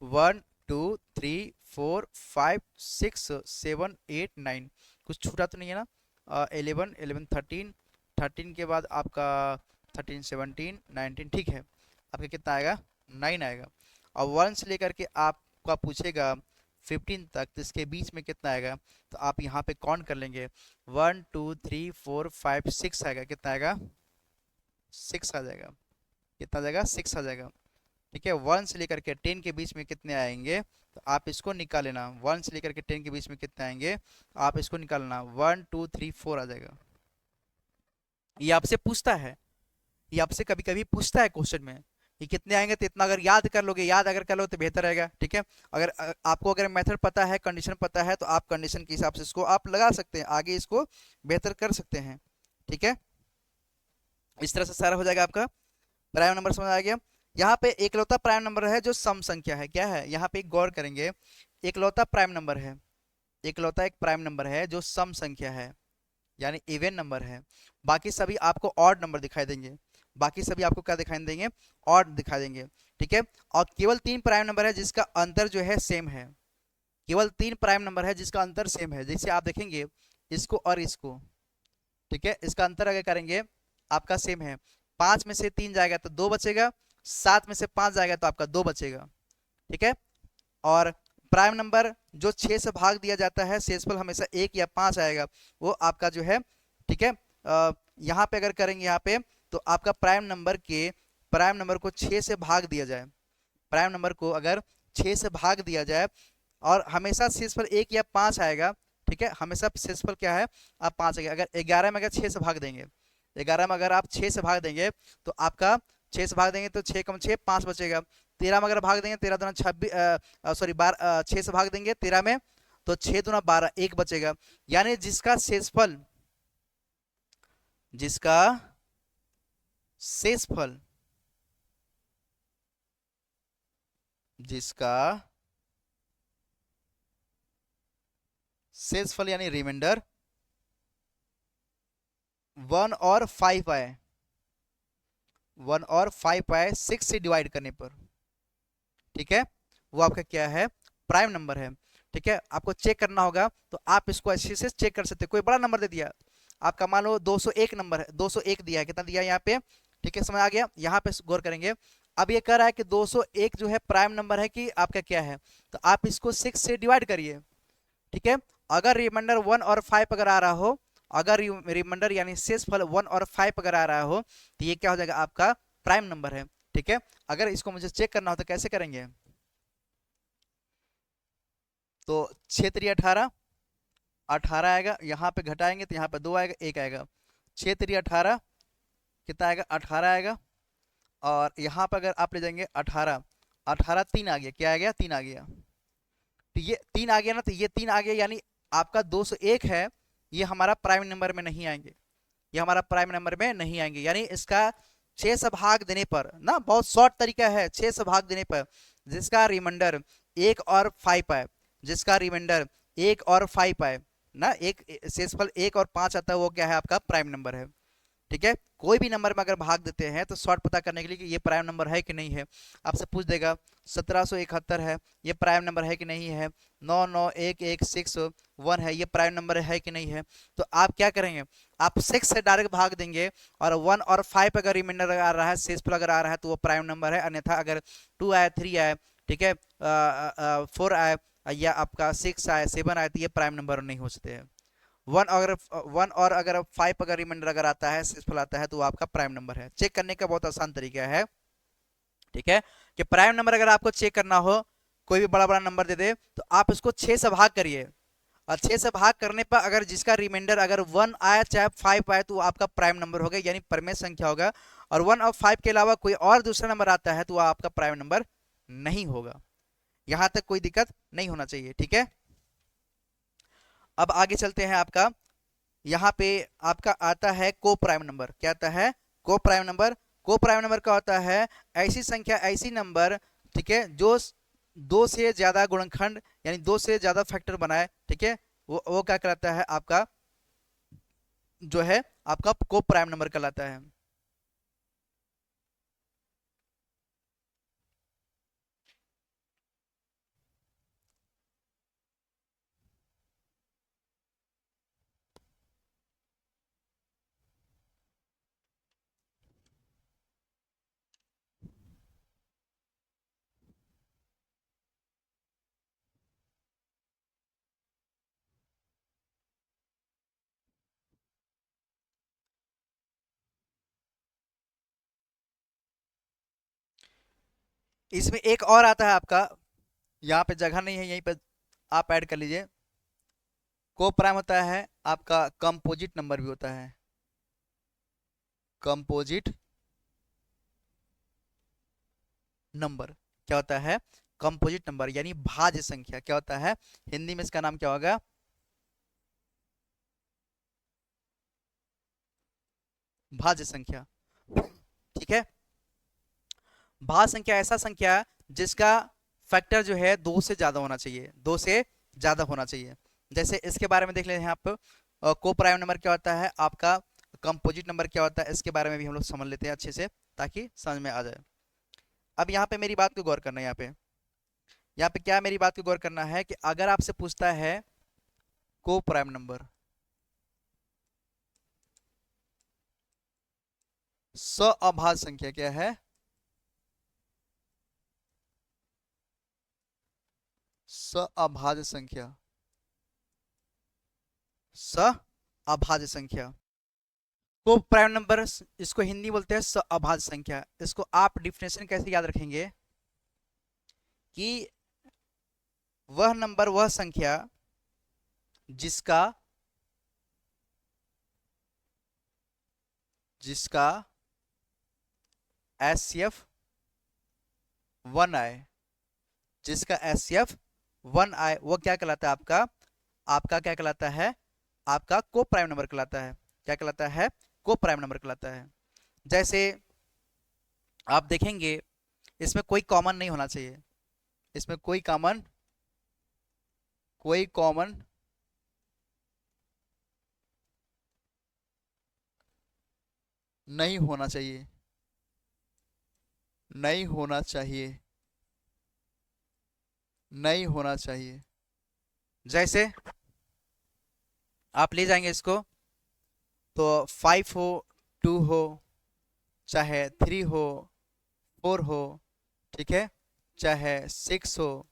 1 2 3 4 5 6 7 8 9, कुछ छूटा तो नहीं है ना, 11 11 13 13 के बाद आपका 13 17 19, ठीक है, आपका कितना आएगा 9 आएगा। और 1 से लेकर के आपका पूछेगा 15 तक, तो इसके बीच में कितना आएगा, तो आप यहाँ पे काउंट कर लेंगे 1 2 3 4 5 6 आएगा। कितना आएगा 6 आ जाएगा। कितना आ जाएगा 6 आ जाएगा। ठीक है, 1 से लेकर के 10 के बीच में कितने आएंगे, तो आप इसको निकाल लेना। 1 से लेकर के 10 के बीच में कितने आएंगे, तो आप इसको निकालना, 1 2 3 4 आ जाएगा। ये आपसे पूछता है, ये आपसे कभी कभी पूछता है क्वेश्चन में कि कितने आएंगे, तो इतना अगर याद कर लोगे, याद अगर कर लो तो बेहतर रहेगा। ठीक है, अगर आपको अगर मेथड पता है, कंडीशन पता है, तो आप कंडीशन के हिसाब से इसको आप लगा सकते हैं, आगे इसको बेहतर कर सकते हैं। ठीक है, इस तरह से सारा हो जाएगा आपका प्राइम नंबर समझ आ गया। यहाँ पे एकलौता प्राइम नंबर है जो सम संख्या है, क्या है, यहाँ पे एक गौर करेंगे, एकलौता प्राइम नंबर है, एकलौता एक प्राइम नंबर है जो सम संख्या है। यानी इवन नंबर है। बाकी सभी आपको ऑड नंबर दिखाई देंगे, बाकी सभी आपको क्या दिखाई देंगे, ऑड दिखाई देंगे। ठीक है, और केवल 3 प्राइम नंबर है जिसका अंतर जो है सेम है, केवल 3 प्राइम नंबर है जिसका अंतर सेम है। जैसे आप देखेंगे इसको और इसको, ठीक है, इसका अंतर अगर करेंगे आपका सेम है, 5 में से 3 जाएगा तो 2 बचेगा, 7 में से 5 जाएगा तो आपका 2 बचेगा। ठीक है, और प्राइम नंबर जो 6 से भाग दिया जाता है शेषफल हमेशा 1 या 5 आएगा, वो आपका जो है, ठीक है, यहाँ पे अगर करेंगे यहाँ पे तो आपका प्राइम नंबर को 6 से भाग दिया जाए, प्राइम नंबर को अगर 6 से भाग दिया जाए और हमेशा शेषफल 1 या 5 आएगा। ठीक है, हमेशा शेषफल क्या है, आप 5 आएगा। अगर 11 में अगर 6 से भाग देंगे, 11 में अगर आप 6 से भाग देंगे तो आपका 6 से भाग देंगे तो 6 कम 6 5 बचेगा। 13 में अगर भाग देंगे, 13 दूना 26, सॉरी 12, 6 से भाग देंगे 13 में तो 6 दूना 12, 1 बचेगा। यानी जिसका शेषफल यानी रिमाइंडर 1 और 5 आए, 1 और 5 आए 6 से डिवाइड करने पर, ठीक है, वो आपका क्या है, प्राइम नंबर है। ठीक है, आपको चेक करना होगा तो आप इसको अच्छे से चेक कर सकते हैं। कोई बड़ा नंबर दे दिया आपका, मान लो 201 नंबर है, 201 दिया है, कितना दिया है यहाँ पे, ठीक है, समझ आ गया। यहाँ पे गौर करेंगे, अब ये कह रहा है कि 201 जो है प्राइम नंबर है कि आपका क्या है, तो आप इसको 6 से डिवाइड करिए। ठीक है, अगर रिमाइंडर 1 और 5 अगर आ रहा हो, अगर रिमाइंडर यानी शेषफल 1 और 5 अगर आ रहा हो तो ये क्या हो जाएगा, आपका प्राइम नंबर है। ठीक है, अगर इसको मुझे चेक करना हो तो कैसे करेंगे, तो 6 3 18, 18 आएगा, यहाँ पे घटाएंगे तो यहाँ पे 2 आएगा, 1 आएगा, 6 3 18 कितना आएगा, 18 आएगा। और यहाँ पर अगर आप ले जाएंगे 18, 18 3 आ गया, क्या आ गया, 3 आ गया। तो ये 3 आ गया ना, तो ये 3 आ गया, यानी आपका 201 है, ये हमारा प्राइम नंबर में नहीं आएंगे, ये हमारा प्राइम नंबर में नहीं आएंगे। यानी इसका 6 से भाग देने पर ना, बहुत शॉर्ट तरीका है, 6 से भाग देने पर जिसका रिमाइंडर 1 और 5 आए, जिसका रिमाइंडर 1 और 5 आए ना, एक शेषफल 1 और 5 आता है, वो क्या है, आपका प्राइम नंबर है। ठीक है, कोई भी नंबर में अगर भाग देते हैं तो शॉर्ट पता करने के लिए कि ये प्राइम नंबर है कि नहीं है, आपसे पूछ देगा 1771 है, ये प्राइम नंबर है कि नहीं है, 991161 है, ये प्राइम नंबर है कि नहीं है, तो आप क्या करेंगे, आप 6 से डायरेक्ट भाग देंगे, और 1 और 5 अगर रिमाइंडर आ रहा है, शेषफल अगर आ रहा है तो वो प्राइम नंबर है। अन्यथा अगर 2 आए, 3 आए, ठीक है, 4 आए, या आपका 6 आए, 7 आए, तो ये प्राइम नंबर नहीं हो सकते हैं। 1 और अगर 5 अगर रिमाइंडर अगर आता है, शेषफल आता है, तो वो आपका प्राइम नंबर है। चेक करने का बहुत आसान तरीका है। ठीक है, कि प्राइम नंबर अगर आपको चेक करना हो, कोई भी बड़ा बड़ा नंबर दे दे तो आप इसको 6 से भाग करिए, और 6 से भाग करने पर अगर जिसका रिमाइंडर अगर 1 आया चाहे 5 आए तो वो आपका प्राइम नंबर होगा, यानी परमेय संख्या होगा। और 1 और 5 के अलावा कोई और दूसरा नंबर आता है तो वो आपका प्राइम नंबर नहीं होगा। यहां तक कोई दिक्कत नहीं होना चाहिए। ठीक है, अब आगे चलते हैं। आपका यहाँ पे आपका आता है को प्राइम नंबर। क्या आता है, को प्राइम नंबर। को प्राइम नंबर का होता है ऐसी संख्या, ऐसी नंबर, ठीक है, जो 2 से ज्यादा गुणनखंड यानी 2 से ज्यादा फैक्टर बनाए। ठीक है, वो क्या कहलाता है, आपका जो है आपका को प्राइम नंबर कहलाता है। इसमें एक और आता है आपका, यहाँ पे जगह नहीं है, यहीं पे आप ऐड कर लीजिए। को प्राइम होता है आपका कंपोजिट नंबर भी होता है, कंपोजिट नंबर। क्या होता है, कंपोजिट नंबर यानी भाज्य संख्या। क्या होता है, हिंदी में इसका नाम क्या होगा, भाज्य संख्या। ठीक है, भाज्य संख्या ऐसा संख्या जिसका फैक्टर जो है 2 से ज्यादा होना चाहिए, 2 से ज्यादा होना चाहिए। जैसे इसके बारे में देख लेते हैं आप, को प्राइम नंबर क्या होता है, आपका कंपोजिट नंबर क्या होता है, इसके बारे में भी हम लोग समझ लेते हैं अच्छे से, ताकि समझ में आ जाए। अब यहाँ पे मेरी बात को गौर करना है, यहाँ पे क्या मेरी बात को गौर करना है कि अगर आपसे पूछता है को प्राइम नंबर, सअभाज्य संख्या क्या है, सअभाज्य संख्या, सअभाज्य संख्या को प्राइम नंबर, इसको हिंदी बोलते हैं सअभाज्य संख्या। इसको आप डिफिनेशन कैसे याद रखेंगे कि वह नंबर, वह संख्या जिसका जिसका एचसीएफ 1 आए, जिसका एचसीएफ 1 आए, वो क्या कहलाता है, आपका आपका क्या कहलाता है, आपका को प्राइम नंबर कहलाता है। क्या कहलाता है, को प्राइम नंबर कहलाता है। जैसे आप देखेंगे इसमें कोई कॉमन नहीं होना चाहिए, इसमें कोई कॉमन नहीं होना चाहिए, नहीं होना चाहिए, नहीं होना चाहिए। जैसे आप ले जाएंगे इसको तो 5 हो, 2 हो, चाहे 3 हो, 4 हो, ठीक है, चाहे 6 हो,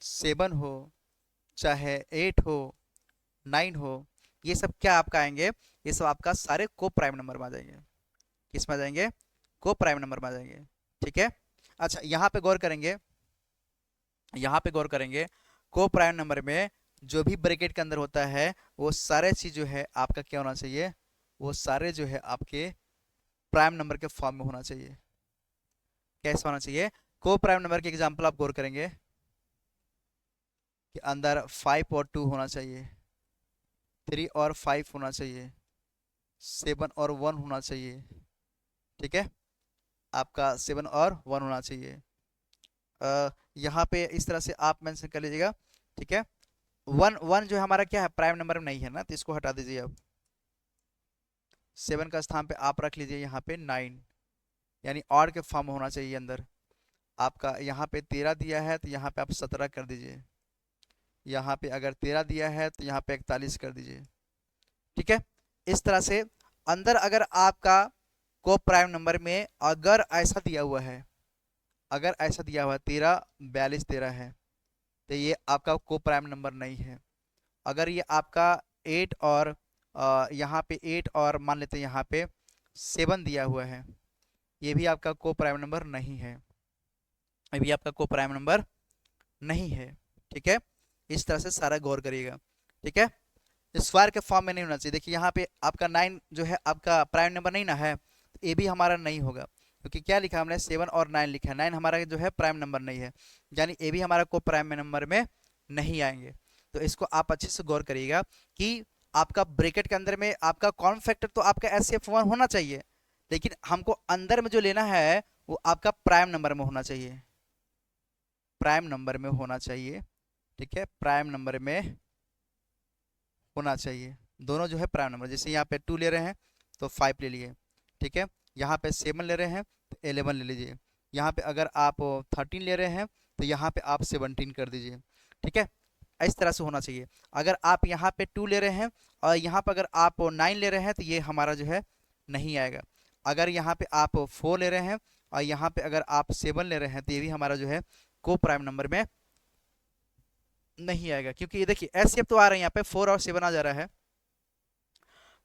7 हो, चाहे 8 हो, 9 हो, ये सब क्या आपका आएंगे, ये सब आपका सारे को प्राइम नंबर में आ जाएंगे। किस में आ जाएंगे, को प्राइम नंबर में आ जाएंगे। ठीक है। अच्छा, यहाँ पे गौर करेंगे, यहाँ पे गौर करेंगे, को प्राइम नंबर में जो भी ब्रैकेट के अंदर होता है वो सारे चीज जो है आपका क्या होना चाहिए, वो सारे जो है आपके प्राइम नंबर के फॉर्म में होना चाहिए। कैसा होना चाहिए, को प्राइम नंबर के एग्जांपल आप गौर करेंगे कि अंदर 5 और 2 होना चाहिए, 3 और 5 होना चाहिए, 7 और 1 होना चाहिए। ठीक है, आपका 7 और 1 होना चाहिए। यहाँ पे इस तरह से आप मेंशन कर लीजिएगा। ठीक है, 1 1 जो है हमारा क्या है, प्राइम नंबर में नहीं है ना, तो इसको हटा दीजिए। अब 7 का स्थान पे आप रख लीजिए यहाँ पे 9, यानी ऑड के फॉर्म में होना चाहिए अंदर। आपका यहाँ पे 13 दिया है तो यहाँ पे आप 17 कर दीजिए, यहाँ पे अगर 13 दिया है तो यहाँ पे 41 कर दीजिए। ठीक है, इस तरह से अंदर अगर आपका को प्राइम नंबर में अगर ऐसा दिया हुआ है, अगर ऐसा दिया हुआ है 13 42 13 है, तो ये आपका को प्राइम नंबर नहीं है। अगर ये आपका 8 और यहाँ पे 8 और मान लेते हैं यहाँ पे 7 दिया हुआ है, ये भी आपका को प्राइम नंबर नहीं है, ये भी आपका को प्राइम नंबर नहीं है। ठीक है, इस तरह से सारा गौर करिएगा। ठीक है, स्क्वायर के फॉर्म में नहीं होना चाहिए। देखिए यहाँ पे आपका 9 जो है आपका प्राइम नंबर नहीं ना है, तो ये भी हमारा नहीं होगा, क्योंकि क्या लिखा हमने 7 और 9 लिखा है, 9 हमारा जो है प्राइम नंबर नहीं है, यानी ये भी हमारा को प्राइम नंबर में नहीं आएंगे। तो इसको आप अच्छे से गौर करिएगा कि आपका ब्रैकेट के अंदर में आपका कॉमन फैक्टर तो आपका एचसीएफ 1 होना चाहिए, लेकिन हमको अंदर में जो लेना है वो आपका प्राइम नंबर में होना चाहिए, प्राइम नंबर में होना चाहिए। ठीक है, प्राइम नंबर में होना चाहिए, दोनों जो है प्राइम नंबर। जैसे यहाँ पे 2 ले रहे हैं तो 5 ले लिए, ठीक है, यहाँ पे 7 ले रहे हैं तो 11 ले लीजिए, यहाँ पे अगर आप 13 ले रहे हैं तो यहाँ पे आप 17 कर दीजिए। ठीक है, इस तरह से होना चाहिए। अगर आप यहाँ पे 2 ले रहे हैं और यहाँ पे अगर आप 9 ले रहे हैं तो ये हमारा जो है नहीं आएगा। अगर यहाँ पे आप 4 ले रहे हैं और यहाँ पे अगर आप 7 ले रहे हैं तो ये भी हमारा जो है को प्राइम नंबर में नहीं आएगा, क्योंकि ये देखिए एचसीएफ तो आ रहा है, यहाँ पे 4 और 7 आ जा रहा है,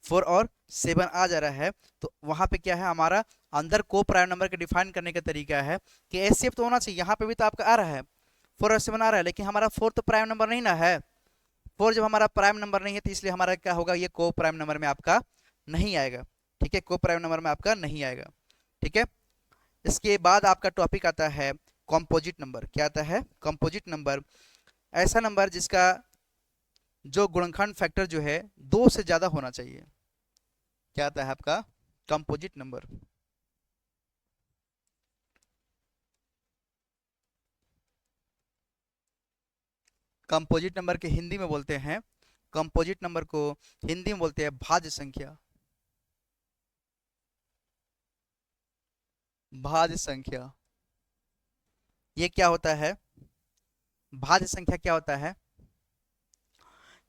4 और 7 आ जा रहा है, तो वहां पे क्या है हमारा अंदर को प्राइम नंबर के डिफाइन करने का तरीका है कि एचसीएफ तो होना चाहिए। यहाँ पे भी तो आपका आ रहा है 4 और 7 आ रहा है, लेकिन हमारा 4 तो प्राइम नंबर नहीं ना है। 4 जब हमारा प्राइम नंबर नहीं है तो इसलिए हमारा क्या होगा, ये को प्राइम नंबर में आपका नहीं आएगा। ठीक है, को प्राइम नंबर में आपका नहीं आएगा। ठीक है, इसके बाद आपका टॉपिक आता है कॉम्पोजिट नंबर। क्या आता है, कॉम्पोजिट नंबर, ऐसा नंबर जिसका जो गुणनखंड फैक्टर जो है 2 से ज्यादा होना चाहिए। क्या आता है आपका कंपोजिट नंबर। कंपोजिट नंबर के हिंदी में बोलते हैं कंपोजिट नंबर को हिंदी में बोलते हैं भाज्य संख्या। भाज्य संख्या ये क्या होता है? भाज्य संख्या क्या होता है?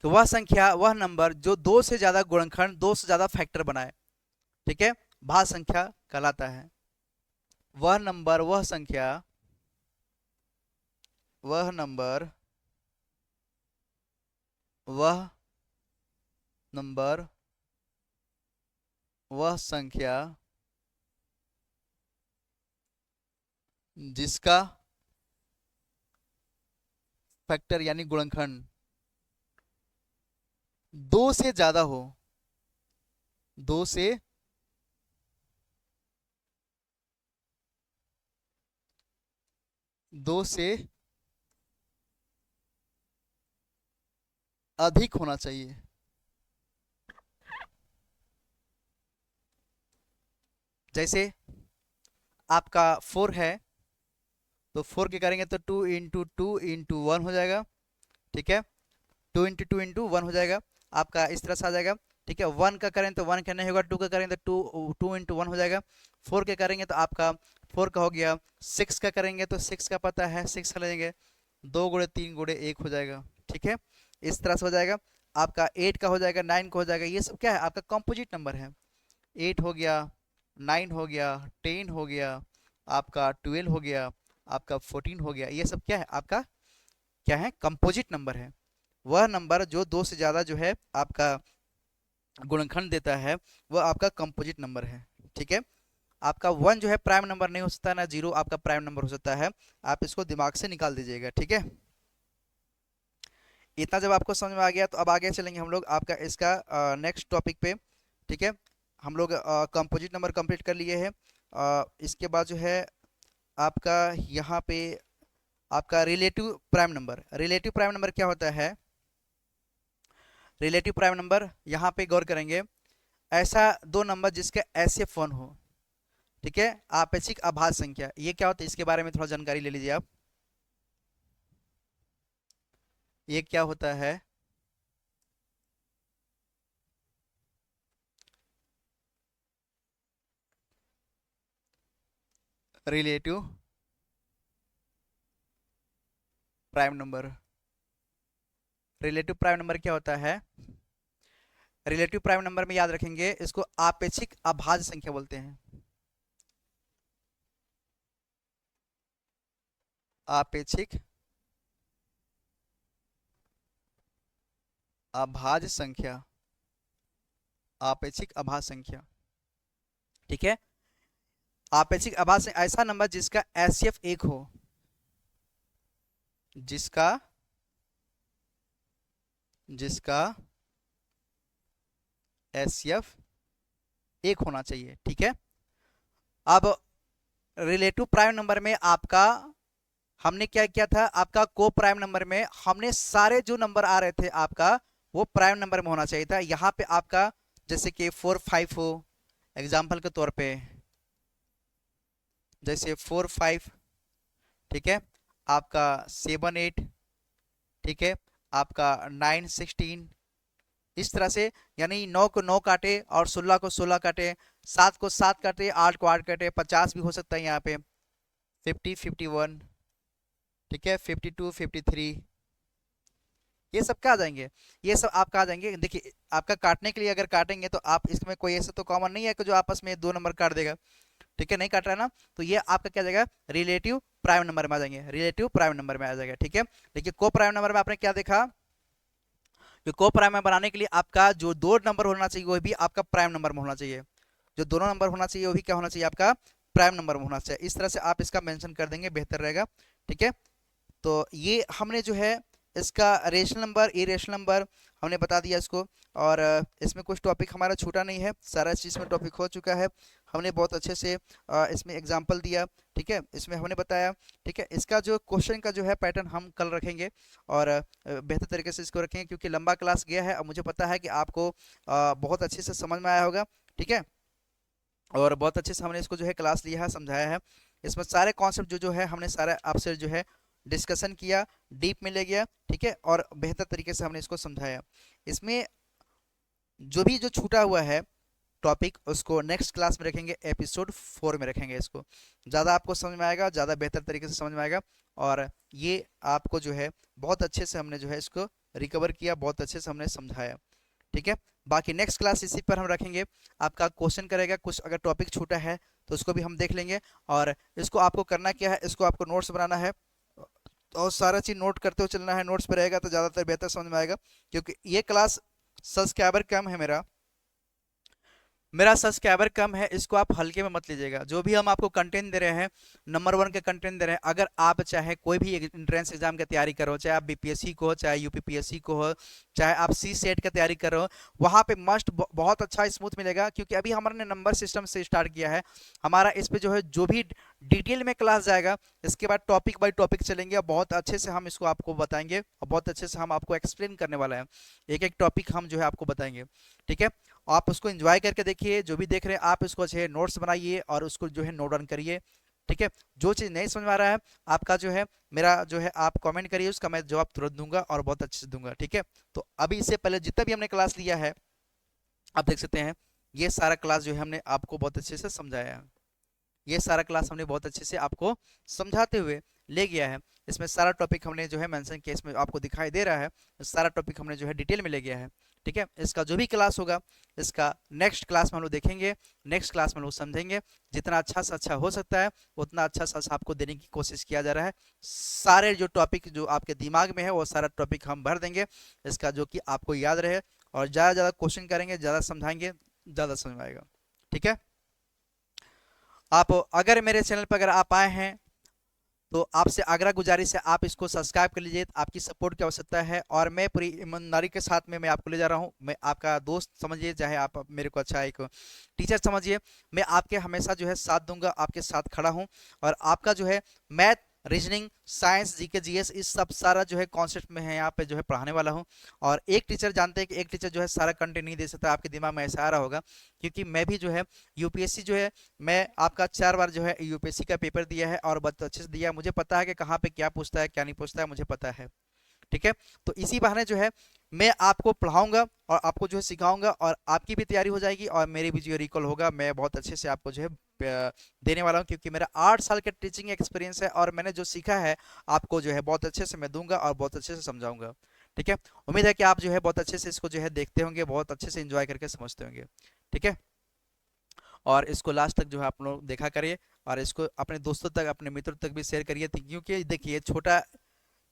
तो वह संख्या, वह नंबर जो दो से ज्यादा गुणनखंड, दो से ज्यादा फैक्टर बनाए, ठीक है, भाज्य संख्या कहलाता है। वह नंबर, वह संख्या, वह नंबर, वह नंबर, वह संख्या जिसका फैक्टर यानी गुणनखंड दो से ज्यादा हो, दो से दो से अधिक होना चाहिए। जैसे आपका 4 है तो 4 के करेंगे तो 2 × 2 × 1 हो जाएगा, ठीक है, 2 × 2 × 1 हो जाएगा आपका, इस तरह से आ जाएगा, ठीक है। 1 का करें तो 1 का नहीं होगा, 2 का करेंगे तो 2 × 1 हो जाएगा। 4 के करेंगे तो आपका 4 का हो गया। 6 का करेंगे तो 6 का पता है, 6 का लेंगे 2 × 3 × 1 हो जाएगा, ठीक है, इस तरह से हो जाएगा। आपका 8 का हो जाएगा, 9 का हो जाएगा। ये सब क्या है? आपका कंपोजिट नंबर है। 8 हो गया, 9 हो गया, 10 हो गया, आपका 12 हो गया, आपका 14 हो गया। ये सब क्या है? आपका क्या है? कंपोजिट नंबर है। वह नंबर जो दो से ज्यादा जो है आपका गुणनखंड देता है, वह आपका कंपोजिट नंबर है, ठीक है। आपका 1 जो है प्राइम नंबर नहीं हो सकता, ना 0 आपका प्राइम नंबर हो सकता है। आप इसको दिमाग से निकाल दीजिएगा, ठीक है। इतना जब आपको समझ में आ गया तो अब आगे चलेंगे हम लोग आपका इसका नेक्स्ट टॉपिक पे, ठीक है। हम लोग कंपोजिट नंबर कंप्लीट कर लिए हैं। इसके बाद जो है आपका यहाँ पे आपका relative prime number. Relative prime number क्या होता है? रिलेटिव प्राइम नंबर यहाँ पे गौर करेंगे, ऐसा दो नंबर जिसका SF1 हो, ठीक है, आपेक्षिक अभाज्य संख्या। ये क्या होता है? इसके बारे में थोड़ा जानकारी ले लीजिए आप। ये क्या होता है? Relative prime number. Relative prime number क्या होता है? रिलेटिव प्राइम नंबर में याद रखेंगे, इसको आपेक्षिक अभाज्य संख्या बोलते हैं। आपेक्षिक अभाज्य संख्या, आपेक्षिक अभाज्य संख्या, ठीक है। आपेक्षिक अभाज्य ऐसा नंबर जिसका HCF 1 हो, जिसका HCF 1 होना चाहिए, ठीक है। अब रिलेटिव प्राइम नंबर में आपका हमने क्या किया था? आपका को प्राइम नंबर में हमने सारे जो नंबर आ रहे थे आपका वो प्राइम नंबर में होना चाहिए था। यहाँ पे आपका जैसे कि 4 5 हो, एग्जाम्पल के तौर पे जैसे 4 5, ठीक है, आपका 7 8, ठीक है, आपका 9 16, इस तरह से, यानी 9 को 9 काटे और 16 को 16 काटे, 7 को 7 काटे, 8 को 8 काटे, 50 भी हो सकता है यहाँ पे, 50 51, ठीक है, 52 53, ये सब क्या आ जाएंगे? ये सब आपका आ जाएंगे। देखिए आपका काटने के लिए अगर काटेंगे तो आप इसमें कोई ऐसा तो कॉमन नहीं है कि जो आपस में दो नंबर काट देगा, ठीक है, नहीं काट रहा है ना, तो ये आपका क्या जाएगा? रिलेटिव प्राइम नंबर में आ जाएंगे, रिलेटिव प्राइम नंबर में आ जाएगा, ठीक है। देखिए को प्राइम नंबर में आपने क्या देखा कि को प्राइम में बनाने के लिए आपका जो दो नंबर होना चाहिए वो भी आपका प्राइम नंबर में होना चाहिए, जो दोनों नंबर होना चाहिए वो भी क्या होना चाहिए? आपका प्राइम नंबर में होना चाहिए। इस तरह से आप इसका मेंशन कर देंगे, बेहतर रहेगा, ठीक है। तो ये हमने जो है इसका रेशनल नंबर, इरेशनल नंबर हमने बता दिया इसको, और इसमें कुछ टॉपिक हमारा छूटा नहीं है, सारा चीज़ में टॉपिक हो चुका है। हमने बहुत अच्छे से इसमें एग्जांपल दिया, ठीक है, इसमें हमने बताया, ठीक है। इसका जो क्वेश्चन का जो है पैटर्न हम कल रखेंगे और बेहतर तरीके से इसको रखेंगे, क्योंकि लंबा क्लास गया है और मुझे पता है कि आपको बहुत अच्छे से समझ में आया होगा, ठीक है, और बहुत अच्छे से हमने इसको जो है क्लास लिया है, समझाया है। इसमें सारे कॉन्सेप्ट जो जो है हमने सारे आपसे जो है डिस्कशन किया, डीप में ले गया, ठीक है, और बेहतर तरीके से हमने इसको समझाया। इसमें जो छूटा हुआ है टॉपिक उसको नेक्स्ट क्लास में रखेंगे, एपिसोड 4 में रखेंगे। इसको ज़्यादा आपको समझ में आएगा, ज़्यादा बेहतर तरीके से समझ में आएगा, और ये आपको जो है बहुत अच्छे से हमने जो है इसको रिकवर किया, बहुत अच्छे से हमने समझाया। ठीक है, बाकी नेक्स्ट क्लास इसी पर हम रखेंगे। आपका क्वेश्चन करेगा, कुछ अगर टॉपिक छूटा है तो उसको भी हम देख लेंगे। और इसको आपको करना क्या है, इसको आपको नोट्स बनाना है और सारा चीज़ नोट करते हुए चलना है। नोट्स पर रहेगा तो ज़्यादातर बेहतर समझ में आएगा, क्योंकि ये क्लास सब्सक्राइबर कम है, मेरा सब्सक्राइबर कम है, इसको आप हल्के में मत लीजिएगा। जो भी हम आपको कंटेंट दे रहे हैं, नंबर 1 के कंटेंट दे रहे हैं। अगर आप चाहे कोई भी एंट्रेंस एग्जाम की तैयारी करो, चाहे आप बीपीएससी को हो, चाहे यूपीपीएससी को हो, चाहे आप सी सेट की तैयारी करो, वहाँ पे मस्ट बहुत अच्छा स्मूथ मिलेगा, क्योंकि अभी हमारे नंबर सिस्टम से स्टार्ट किया है। हमारा इस पर जो है जो भी डिटेल में क्लास जाएगा, इसके बाद टॉपिक बाई टॉपिक चलेंगे और बहुत अच्छे से हम इसको आपको बताएंगे और बहुत अच्छे से हम आपको एक्सप्लेन करने वाला है। एक एक टॉपिक हम जो है आपको बताएंगे। ठीक है, आप उसको एंजॉय करके देखिए। जो भी देख रहे हैं आप इसको अच्छे नोट्स बनाइए और उसको जो है नोट डाउन करिए। ठीक है, जो चीज़ नहीं समझ में आ रहा है आपका जो है, मेरा जो है आप कमेंट करिए, उसका मैं जवाब तुरंत दूंगा और बहुत अच्छे से दूंगा। ठीक है, तो अभी इससे पहले जितना भी हमने क्लास लिया है, आप देख सकते हैं ये सारा क्लास जो है हमने आपको बहुत अच्छे से समझाया है। ये सारा क्लास हमने बहुत अच्छे से आपको समझाते हुए ले गया है। इसमें सारा टॉपिक हमने जो है मेंशन किया, इसमें आपको दिखाई दे रहा है, सारा टॉपिक हमने जो है डिटेल में ले गया है। ठीक है, इसका जो भी क्लास होगा, इसका नेक्स्ट क्लास में हम लोग देखेंगे, नेक्स्ट क्लास में हम लोग समझेंगे। जितना अच्छा से अच्छा हो सकता है उतना अच्छा सा आपको देने की कोशिश किया जा रहा है। सारे जो टॉपिक जो आपके दिमाग में है वो सारा टॉपिक हम भर देंगे, इसका जो कि आपको याद रहे, और ज़्यादा ज़्यादा क्वेश्चन करेंगे, ज़्यादा समझाएंगे, ज़्यादा समझ में आएगा। ठीक है, आप अगर मेरे चैनल पर अगर आप आए हैं तो आपसे आग्रह गुजारिश है, आप इसको सब्सक्राइब कर लीजिए। आपकी सपोर्ट की आवश्यकता है और मैं पूरी ईमानदारी के साथ में मैं आपको ले जा रहा हूँ। मैं आपका दोस्त समझिए, चाहे आप मेरे को अच्छा एक टीचर समझिए, मैं आपके हमेशा जो है साथ दूंगा, आपके साथ खड़ा हूँ। और आपका जो है math, reasoning, science, GK, GS, इस सब सारा जो है कॉन्सेप्ट में है यहाँ पे जो है पढ़ाने वाला हूँ। और एक टीचर जानते हैं कि एक टीचर जो है सारा कंटेंट नहीं दे सकता, आपके दिमाग में ऐसा आ रहा होगा, क्योंकि मैं भी जो है यूपीएससी जो है, मैं आपका 4 बार जो है यूपीएससी का पेपर दिया है और बहुत अच्छे से दिया है। मुझे पता है कि कहाँ पे क्या पूछता है क्या नहीं पूछता है, मुझे पता है। ठीक है, तो इसी बहाने जो है मैं आपको पढ़ाऊंगा और आपको जो है सिखाऊंगा, और आपकी भी तैयारी हो जाएगी और मेरी भी जो है रिकॉल होगा। मैं बहुत अच्छे से आपको जो है देने वाला हूँ, क्योंकि मेरा 8 साल का टीचिंग एक्सपीरियंस है और मैंने जो सीखा है आपको जो है बहुत अच्छे से मैं दूंगा और बहुत अच्छे से समझाऊंगा। ठीक है, उम्मीद है कि आप जो है बहुत अच्छे से इसको जो है देखते होंगे, बहुत अच्छे से इंजॉय करके समझते होंगे। ठीक है, और इसको लास्ट तक जो है आप लोग देखा करिए और इसको अपने दोस्तों तक, अपने मित्रों तक भी शेयर करिए, क्योंकि देखिए छोटा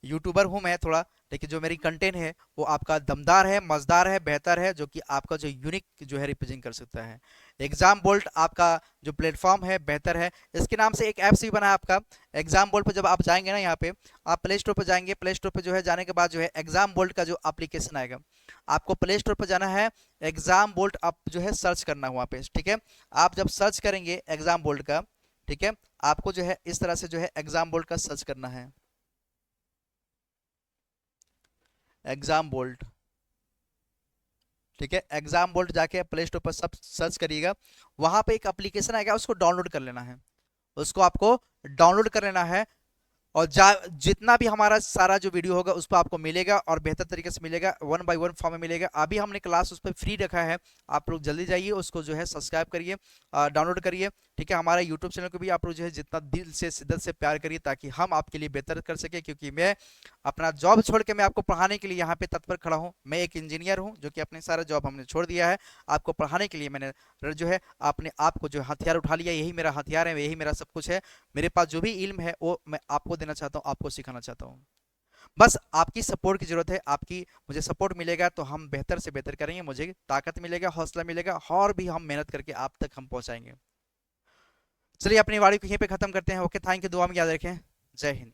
यूट्यूबर हूं मैं थोड़ा, लेकिन जो मेरी कंटेंट है वो आपका दमदार है, मज़ेदार है, बेहतर है, जो कि आपका जो यूनिक जो है रिप्रेजेंट कर सकता है। एग्जाम बोल्ट आपका जो प्लेटफॉर्म है बेहतर है। इसके नाम से एक ऐप्स भी बना है आपका एग्जाम बोल्ट पर। जब आप जाएंगे ना, यहाँ पे आप प्ले स्टोर पर जाएंगे, प्ले स्टोर पर जो है जाने के बाद जो है एग्जाम बोल्ट का जो एप्लीकेशन आएगा, आपको प्ले स्टोर पर जाना है, एग्जाम बोल्ट आप जो है सर्च करना है वहाँ पे। ठीक है, आप जब सर्च करेंगे एग्जाम बोल्ट का, ठीक है, आपको जो है इस तरह से जो है एग्जाम बोल्ट का सर्च करना है, एग्जाम बोल्ट। ठीक है, एग्जाम बोल्ट जाके प्ले स्टोर पर सब सर्च करिएगा, वहां पे एक एप्लीकेशन आएगा, उसको डाउनलोड कर लेना है, उसको आपको डाउनलोड कर लेना है। और जितना भी हमारा सारा जो वीडियो होगा उस पर आपको मिलेगा और बेहतर तरीके से मिलेगा, 1 बाय 1 फॉर्म में मिलेगा। अभी हमने क्लास उस पर फ्री रखा है, आप लोग जल्दी जाइए उसको जो है सब्सक्राइब करिए, डाउनलोड करिए। ठीक है, हमारा यूट्यूब चैनल को भी आप लोग जो है जितना दिल से शिद्दत से प्यार करिए, ताकि हम आपके लिए बेहतर कर सके, क्योंकि मैं अपना जॉब छोड़ के मैं आपको पढ़ाने के लिए यहाँ पे तत्पर खड़ा हूँ। मैं एक इंजीनियर हूँ जो कि अपने सारा जॉब हमने छोड़ दिया है, आपको पढ़ाने के लिए मैंने जो है अपने आप को जो हथियार उठा लिया, यही मेरा हथियार है, यही मेरा सब कुछ है। मेरे पास जो भी इल्म है वो मैं आपको देना चाहता हूँ, आपको सिखाना चाहता हूँ। बस आपकी सपोर्ट की जरूरत है, आपकी मुझे सपोर्ट मिलेगा तो हम बेहतर से बेहतर करेंगे, मुझे ताकत मिलेगा, हौसला मिलेगा, और भी हम मेहनत करके आप तक हम पहुंचाएंगे। चलिए अपनी वाणी को यहीं पे खत्म करते हैं। ओके, थैंक यू, दुआ में याद रखें। जय हिंद।